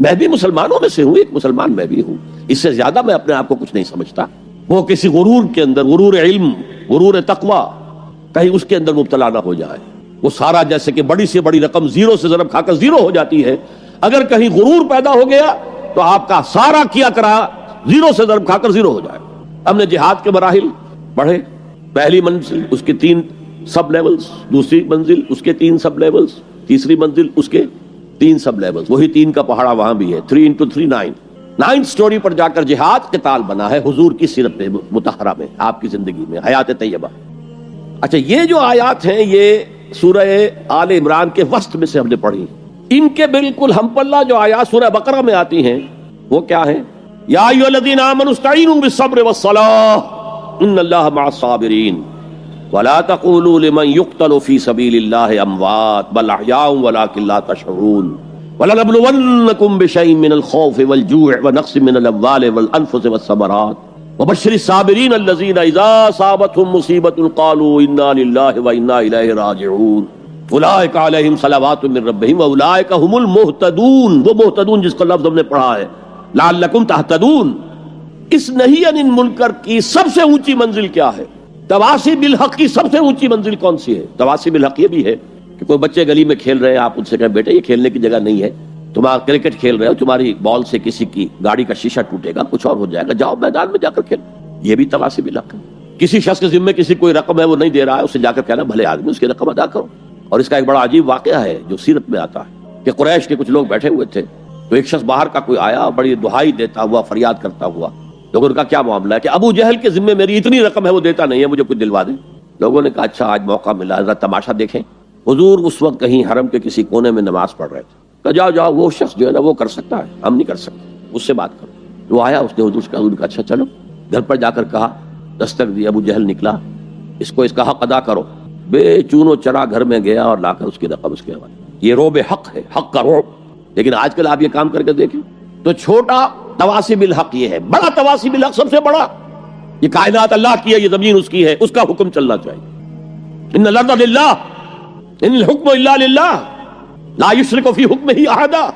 میں بھی مسلمانوں میں سے ہوں، ایک مسلمان میں بھی ہوں، اس سے زیادہ میں اپنے آپ کو کچھ نہیں سمجھتا۔ وہ کسی غرور کے اندر، غرور علم، غرور تقوی، کہیں اس کے اندر مبتلا نہ ہو جائے۔ وہ سارا جیسے کہ بڑی سے بڑی رقم زیرو سے ضرب کھا کر زیرو ہو جاتی ہے، اگر کہیں غرور پیدا ہو گیا تو آپ کا سارا کیا کرا زیرو سے ضرب کھا کر زیرو ہو جائے۔ ہم نے جہاد کے مراحل پڑھے، پہلی منزل اس کے 3 سب لیولز، دوسری منزل اس کے 3 سب لیولز، تیسری منزل اس کے 3 سب لیولز، وہی 3 کا پہاڑا وہاں بھی ہے، 3 into 3 9۔ 9 سٹوری پر جا کر جہاد قتال بنا ہے حضور کی سیرت مطہرہ میں، آپ کی زندگی میں، حیات طیبہ۔ اچھا، یہ جو آیات ہیں یہ سورہ آل عمران کے وسط میں سے ہم نے پڑھی، ان کے بالکل ہم پلہ جو آیات سورہ بقرہ میں آتی ہیں وہ کیا ہیں؟ یا ایھا الذین آمنوا استعینوا بالصبر والصلاۃ ان اللہ مع الصابرین ولا تقولوا لمن يقتل في سبيل الله اموات بل احیاء ولكن لا تشعرون ولنبلونكم بشيء من الخوف والجوع ونقص من الاموال والانفس والثمرات وبشر الصابرين الذين اذا اصابتهم مصیبة قالوا انا لله وانا الیہ راجعون اولئک علیہم صلوات من ربہم واولئک هم المہتدون، وہ مہتدون جس کا لفظ ہم نے پڑھا ہے، لعلکم تہتدون۔ اس نہی عن المنکر کی سب سے اونچی منزل کیا ہے؟ تواصی بالحق کی سب سے اونچی منزل کون سی ہے؟ تواصی بالحق یہ بھی ہے کہ کوئی بچے گلی میں کھیل رہے ہیں، آپ ان سے کہیں بیٹے یہ کھیلنے کی جگہ نہیں ہے، تمہارا کرکٹ کھیل رہے ہو، تمہاری بال سے کسی کی گاڑی کا شیشہ ٹوٹے گا، کچھ اور ہو جائے گا، جاؤ میدان میں جا کر کھیلو، یہ بھی تواصی بالحق ہے۔ کسی شخص کے ذمے کسی کوئی رقم ہے وہ نہیں دے رہا ہے، اسے جا کر کہنا بھلے آدمی اس کی رقم ادا کرو۔ اور اس کا ایک بڑا عجیب واقعہ ہے جو سیرت میں آتا ہے کہ قریش کے کچھ لوگ بیٹھے ہوئے تھے، تو ایک شخص باہر کا کوئی آیا اور بڑی دہائی دیتا ہوا، فریاد کرتا ہوا، لوگوں نے کہا کیا معاملہ ہے؟ کہ ابو جہل کے ذمے میری اتنی رقم ہے وہ دیتا نہیں ہے، مجھے کچھ دلوا دیں۔ لوگوں نے کہا اچھا آج موقع ملا، ذرا تماشا دیکھیں۔ حضور اس وقت کہیں حرم کے کسی کونے میں نماز پڑھ رہے تھے، کہا جاؤ جاؤ، وہ شخص جو ہے نا وہ کر سکتا ہے، ہم نہیں کر سکتے، اس سے بات کرو۔ وہ آیا، اس نے حضور سے کہا، حضور کا اچھا چلو، گھر پر جا کر کہا، دستک دی، ابو جہل نکلا، اس کو اس کا حق ادا کرو۔ بے چونو چرا گھر میں گیا اور لا کر اس کی رقم اس کے حوالے۔ یہ روب حق ہے، حق کا روب۔ لیکن آج کل آپ یہ کام کر کے دیکھیں تو چھوٹا تواصی بالحق یہ ہے، بڑا تواصی بالحق سب سے بڑا، یہ کائنات اللہ کی ہے، یہ زمین اس کی ہے، اس کا حکم چلنا چاہیے۔ ان الارض للہ ان الحکم الا للہ لا یشرک فی حکمہ احدا،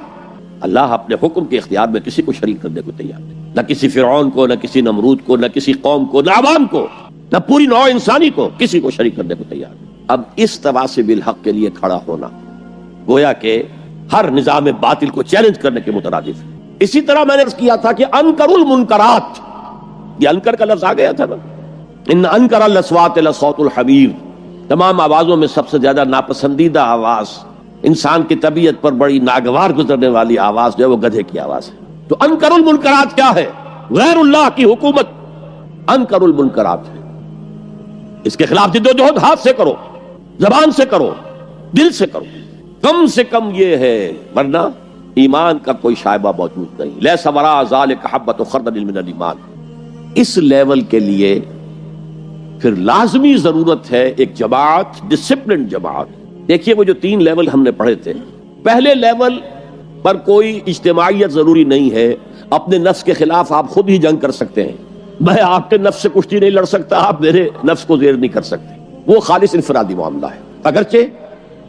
اللہ اپنے حکم کے اختیار میں کسی کو شریک کرنے کو تیار نہیں۔ نہ کسی فرعون کو، نہ کسی نمرود کو، نہ کسی قوم کو، نہ عوام کو، نہ پوری نوع انسانی کو، کسی کو شریک کرنے کو تیار نہیں۔ اب اس تواصب الحق کے لیے کھڑا ہونا گویا کہ ہر نظام باطل کو چیلنج کرنے کے مترادف ہے۔ اسی طرح میں نے عرض کیا تھا کہ انکر المنکرات، یہ انکر کا لفظ آ گیا تھا نا، ان انکر الاصوات لصوت الحمیر، تمام آوازوں میں سب سے زیادہ ناپسندیدہ آواز، انسان کی طبیعت پر بڑی ناگوار گزرنے والی آواز جو ہے وہ گدھے کی آواز ہے۔ تو انکر المنکرات کیا ہے؟ غیر اللہ کی حکومت انکر المنکرات ہے۔ اس کے خلاف جدوجہد ہاتھ سے کرو، زبان سے کرو، دل سے کرو، کم سے کم یہ ہے، ورنہ ایمان کا کوئی شائبہ موجود نہیں۔ لیس وراء ذلک حبۃ خردل من الایمان۔ اس لیول کے لیے پھر لازمی ضرورت ہے ایک جماعت، ڈسپلن جماعت۔ دیکھیے وہ جو 3 لیول ہم نے پڑھے تھے، پہلے لیول پر کوئی اجتماعیت ضروری نہیں ہے، اپنے نفس کے خلاف آپ خود ہی جنگ کر سکتے ہیں۔ میں آپ کے نفس سے کشتی نہیں لڑ سکتا، آپ میرے نفس کو زیر نہیں کر سکتے، وہ خالص انفرادی معاملہ ہے۔ اگرچہ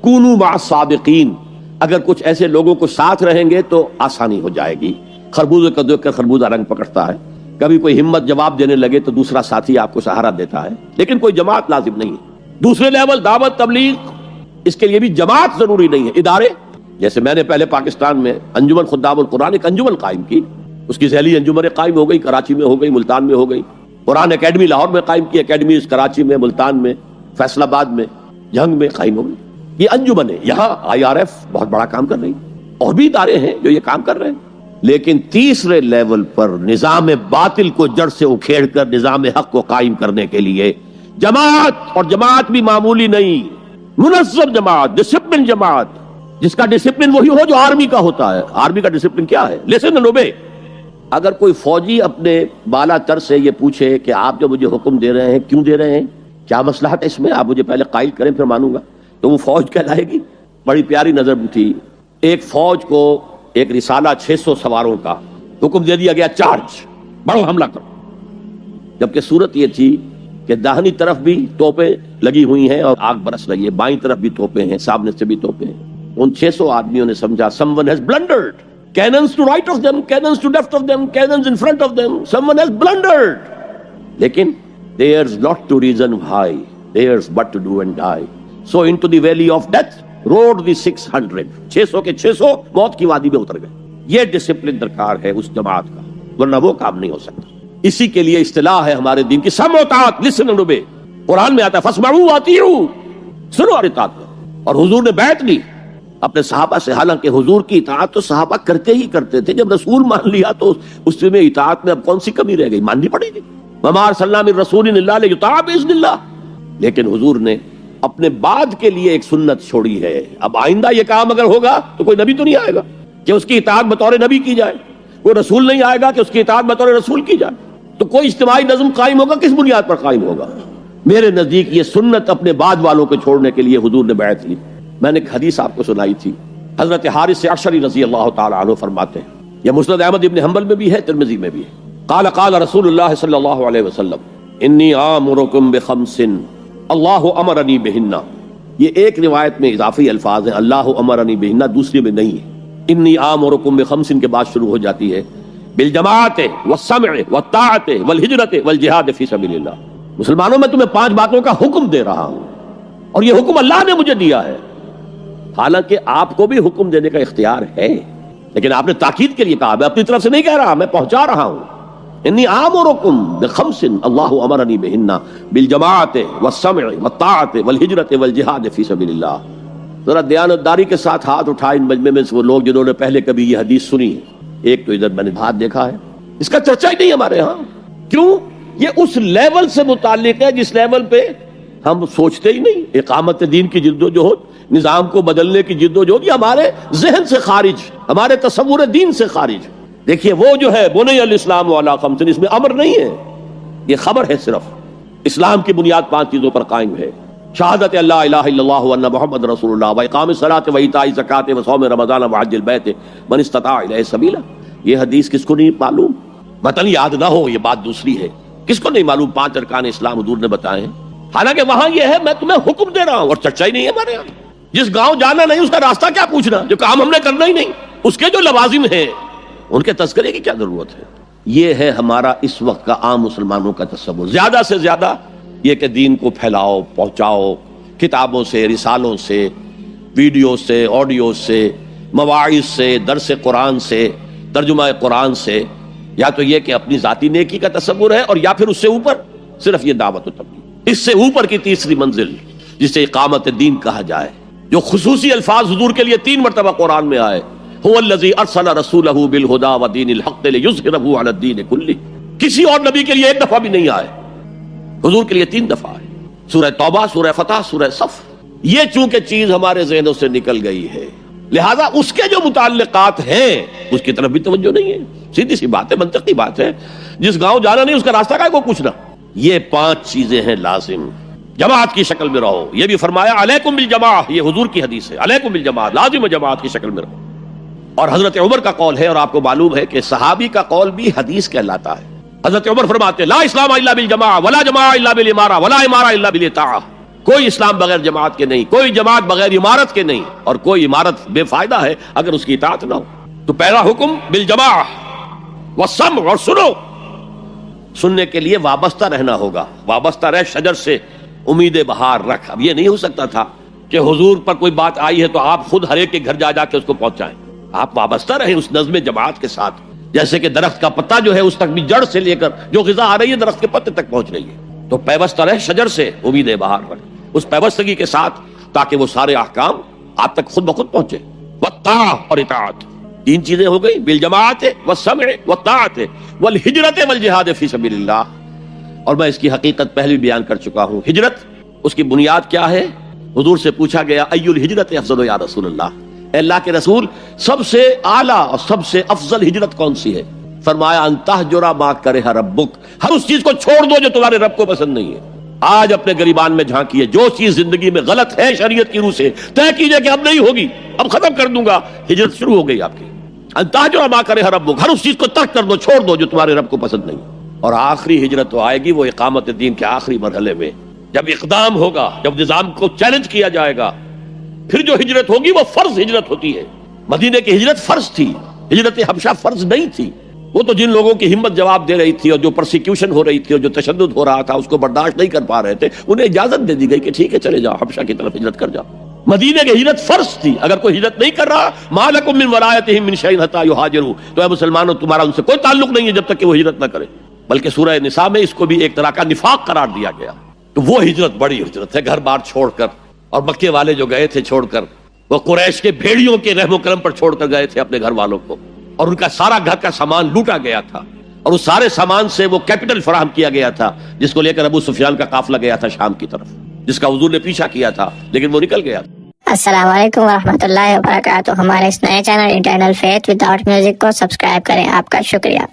کونوا مع الصادقین، اگر کچھ ایسے لوگوں کو ساتھ رہیں گے تو آسانی ہو جائے گی۔ خربوزے کو دیکھ کر خربوزہ رنگ پکڑتا ہے، کبھی کوئی ہمت جواب دینے لگے تو دوسرا ساتھی آپ کو سہارا دیتا ہے، لیکن کوئی جماعت لازم نہیں ہے۔ دوسرے لیول دعوت تبلیغ، اس کے لیے بھی جماعت ضروری نہیں ہے، ادارے، جیسے میں نے پہلے پاکستان میں انجمن خدام القرآن ایک انجمن قائم کی، اس کی ذیلی انجمنیں قائم ہو گئی، کراچی میں ہو گئی، ملتان میں ہو گئی، قرآن اکیڈمی لاہور میں قائم کی، اکیڈمیز کراچی میں، ملتان میں، فیصل آباد میں، جھنگ میں قائم ہو گئی۔ یہ انجمن ہے، یہاں IRF بہت بڑا کام کر رہی ہے، اور بھی ادارے ہیں جو یہ کام کر رہے ہیں۔ لیکن تیسرے لیول پر نظام باطل کو جڑ سے اکھیڑ کر نظام حق کو قائم کرنے کے لیے جماعت، اور جماعت بھی معمولی نہیں، منظم جماعت، ڈسپلن جماعت، جس کا ڈسپلن وہی ہو جو آرمی کا ہوتا ہے۔ آرمی کا ڈسپلن کیا ہے؟ Listen and obey. اگر کوئی فوجی اپنے بالا تر سے یہ پوچھے کہ آپ جو مجھے حکم دے رہے ہیں کیوں دے رہے ہیں، کیا مصلحت ہے اس میں، آپ مجھے پہلے قائل کریں پھر مانوں گا، تو وہ فوج کہلائے گی۔ بڑی پیاری نظر تھی، ایک فوج کو ایک رسالہ 600 سواروں کا حکم دے دیا گیا، چارج، بڑھو حملہ کرو، جبکہ صورت یہ تھی کہ داہنی طرف بھی توپیں لگی ہوئی ہیں اور آگ برس رہی ہے، بائیں طرف بھی توپیں ہیں، سامنے سے بھی توپیں ہیں۔ ان 600 آدمیوں نے سمجھا someone has blundered, cannons to right of them, cannons to left of them, cannons in front of them, someone has blundered. لیکن there's not to reason why, there's but to do and die. So into the valley of death rode the 600. 600 کے 600 موت کی وادی میں اتر گئے۔ یہ discipline درکار ہے اس جماعت کا، ورنہ وہ کام نہیں ہو سکتا۔ اسی کے لیے اصطلاح ہے ہمارے دین کی سمع و اطاعت، لسن اینڈ اوبے۔ قرآن میں آتا ہے فاسمعوا واطیعوا، سنو اور اطاعت کرو۔ اور حضور نے بیعت لی اپنے صحابہ سے، حالانکہ حضور کی اطاعت تو صحابہ کرتے ہی کرتے تھے، جب رسول مان لیا تو اس میں اطاعت میں اب کون سی کمی رہ گئی، ماننی پڑے گی۔ وما ارسلنا من رسول الا لیطاع باذن اللہ۔ لیکن حضور نے اپنے بعد کے لیے ایک سنت چھوڑی ہے، اب آئندہ یہ کام اگر ہوگا تو کوئی نبی تو نہیں آئے گا کہ اس کی اطاعت بطور نبی کی جائے، کوئی رسول نہیں آئے گا کہ اس کی اطاعت بطور رسول کی جائے، تو کوئی اجتماعی نظم قائم ہوگا، کس بنیاد پر قائم ہوگا؟ میرے نزدیک یہ سنت اپنے بعد والوں کو چھوڑنے کے لیے حضور نے بیعت لی۔ میں نے ایک حدیث آپ کو سنائی تھی، حضرت حارث اشعری رضی اللہ تعالی عنہ فرماتے ہیں، یہ مسند احمد ابن حنبل میں بھی ہے، ترمذی میں بھی ہے، قال قال رسول اللہ صلی اللہ علیہ وسلم انی آمرکم بخمس اللہ امرنی بہن۔ یہ ایک روایت میں اضافی الفاظ ہیں، اللہ امرنی بہن، دوسری میں نہیں ہے۔ انی آمرکم بخمس کے بعد شروع ہو جاتی ہے بالجماعت والسمع والطاعت والہجرت والجہاد فی سبیل اللہ۔ مسلمانوں میں تمہیں 5 باتوں کا حکم دے رہا ہوں، اور یہ حکم اللہ نے مجھے دیا ہے۔ حالانکہ آپ کو بھی حکم دینے کا اختیار ہے، لیکن آپ نے تاکید کے لیے کہا، میں اپنی طرف سے نہیں کہہ رہا، میں پہنچا رہا ہوں۔ انی آمرکم بخمس اللہ امرنی بہن بالجماعت والسمع والطاعت والہجرت والجہاد فی سبیل اللہ۔ ذرا دیانتداری کے ساتھ ہاتھ اٹھائے ان مجمع میں سے وہ لوگ جنہوں نے پہلے کبھی یہ حدیث سنی ہے۔ ایک تو ادھر میں نے ہاتھ دیکھا ہے، اس کا چرچا ہی نہیں ہمارے ہاں۔ کیوں؟ یہ اس لیول سے متعلق ہے جس لیول پہ ہم سوچتے ہی نہیں۔ اقامت دین کی جدوجہد، نظام کو بدلنے کی جدوجہد، یہ ہمارے ذہن سے خارج، ہمارے تصور دین سے خارج۔ دیکھیے وہ جو ہے بنی الاسلام علی خمس، اس میں امر نہیں ہے، یہ خبر ہے صرف۔ اسلام کی بنیاد 5 چیزوں پر قائم ہے، شہادت اللہ الہ الا اللہ وان محمد رسول اللہ واقام الصلاۃ وایتاء الزکوٰۃ وصوم رمضان وحج البیت من استطاع الیہ سبیلا۔ یہ حدیث کس کو نہیں معلوم؟ متن یاد نہ ہو یہ بات دوسری ہے، کس کو نہیں معلوم 5 ارکان اسلام حضور نے بتائے ہیں؟ حالانکہ وہاں یہ ہے میں تمہیں حکم دے رہا ہوں، اور چرچا ہی نہیں ہے ہمارے یہاں۔ جس گاؤں جانا نہیں اس کا راستہ کیا پوچھنا، جو کام ہم نے کرنا ہی نہیں، اس کے جو لوازم ہیں ان کے تذکرے کی کیا ضرورت ہے؟ یہ ہے ہمارا اس وقت کا عام مسلمانوں کا تصور. زیادہ سے زیادہ یہ کہ دین کو پھیلاؤ، پہنچاؤ، کتابوں سے، رسالوں سے، ویڈیو سے، آڈیو سے، مواعظ سے، درس قرآن سے، ترجمہ قرآن سے. یا تو یہ کہ اپنی ذاتی نیکی کا تصور ہے، اور یا پھر اس سے اوپر صرف یہ دعوت و تبلیغ. اس سے اوپر کی تیسری منزل جسے اقامت دین کہا جائے، جو خصوصی الفاظ حضور کے لیے 3 مرتبہ قرآن میں آئے، هو الذی ارسل رسولہ بالہدی ودین الحق لیظہرہ علی الدین کلہ. کسی اور نبی کے لیے ایک دفعہ بھی نہیں آئے، حضور کے لیے 3 دفعہ آئے. سورہ توبہ، سورہ فتح، سورہ صف. یہ چونکہ چیز ہمارے ذہنوں سے نکل گئی ہے، لہذا اس کے جو متعلقات ہیں اس کی طرف بھی توجہ نہیں ہے. سیدھی سی بات ہے، منطقی بات ہے. جس گاؤں جانا نہیں اس کا راستہ کا کو پوچھنا. یہ 5 چیزیں ہیں لازم. جماعت کی شکل میں رہو، یہ بھی فرمایا علیکم بالجماع، یہ حضور کی حدیث ہے، علیکم بالجماع، لازم جماعت کی شکل میں رہو. اور حضرت عمر کا قول ہے، اور آپ کو معلوم ہے کہ صحابی کا قول بھی حدیث کہلاتا ہے. حضرت عمر فرماتے لا اسلام الا بالجماع ولا جماع الا بالامارہ ولا امارہ الا بالاطاعہ. کوئی اسلام بغیر جماعت کے نہیں، کوئی جماعت بغیر امارت کے نہیں، اور کوئی امارت بے فائدہ ہے اگر اس کی اطاعت نہ ہو. تو پہلا حکم بالجماع والسمع، اور سنو. سننے کے لیے وابستہ رہنا ہوگا. وابستہ رہ شجر سے امید بہار رکھ. اب یہ نہیں ہو سکتا تھا کہ حضور پر کوئی بات آئی ہے تو آپ خود ہر ایک کے گھر جا کے اس کو پہنچائیں. آپ وابستہ رہیں اس نظم جماعت کے ساتھ. جیسے کہ درخت کا پتا جو ہے اس تک بھی جڑ سے لے کر جو غذا آ رہی ہے درخت کے پتے تک پہنچ رہی ہے. تو پیوستہ رہ شجر سے امید بہار رکھ، اس پیوستگی کے ساتھ، تاکہ وہ سارے احکام آپ تک خود بخود پہنچے. والطاعہ، اور اطاعت. 3 چیزیں ہو گئی، بالجماعت والسمع والطاعت والہجرت والجہاد فی سبیل اللہ. اور میں اس کی حقیقت پہلے بھی بیان کر چکا ہوں. ہجرت، اس کی بنیاد کیا ہے؟ حضور سے پوچھا گیا ای الہجرت افضل یا رسول اللہ، اے اللہ کے رسول سب سے اعلیٰ اور سب سے افضل ہجرت کون سی ہے؟ فرمایا ان تہجر ما کرہ ربک، ہر اس چیز کو چھوڑ دو جو تمہارے رب کو پسند نہیں ہے. آج اپنے گریبان میں جھانکیے، جو چیز زندگی میں غلط ہے شریعت کی روح سے طے کیجئے کہ اب نہیں ہوگی، اب ختم کر دوں گا. ہجرت شروع ہو گئی آپ کی. ان تہجر ما کرہ ربک، ہر اس چیز کو ترک کر دو، چھوڑ دو جو تمہارے رب کو پسند نہیں. اور آخری ہجرت تو آئے گی وہ اقامت دین کے آخری مرحلے میں، جب اقدام ہوگا، جب نظام کو چیلنج کیا جائے گا. پھر جو ہجرت ہوگی وہ فرض ہجرت ہوتی ہے. مدینے کی ہجرت فرض تھی، ہجرت حبشہ فرض نہیں تھی. وہ تو جن لوگوں کی ہمت جواب دے رہی تھی اور جو پرسیکیوشن ہو رہی تھی اور جو تشدد ہو رہا تھا اس کو برداشت نہیں کر پا رہے تھے، انہیں اجازت دے دی گئی کہ ٹھیک ہے چلے جاؤ، حبشہ کی طرف ہجرت کر جاؤ. مدینے کی ہجرت فرض تھی. اگر کوئی ہجرت نہیں کر رہا، ما لکم من ولایتہم من شیء حتی یہاجروا، تو اے مسلمانوں تمہارا ان سے کوئی تعلق نہیں ہے جب تک کہ وہ ہجرت نہ کرے. بلکہ سورہ نساء میں اس کو بھی ایک طرح کا نفاق قرار دیا گیا. تو وہ ہجرت بڑی ہجرت ہے، گھر بار چھوڑ کر. اور مکے والے جو گئے تھے چھوڑ کر، وہ قریش کے بھیڑیوں کے رحم و کرم پر چھوڑ کر گئے تھے اپنے گھر والوں کو، اور ان کا سارا گھر کا سامان لوٹا گیا تھا، اور اس سارے سامان سے وہ کیپٹل فراہم کیا گیا تھا جس کو لے کر ابو سفیان کا قافلہ گیا تھا شام کی طرف، جس کا حضور نے پیچھا کیا تھا لیکن وہ نکل گیا. السلام علیکم ورحمۃ اللہ وبرکاتہ. ہمارے اس نئے channel internal faith without music کو سبسکرائب کریں. آپ کا شکریہ.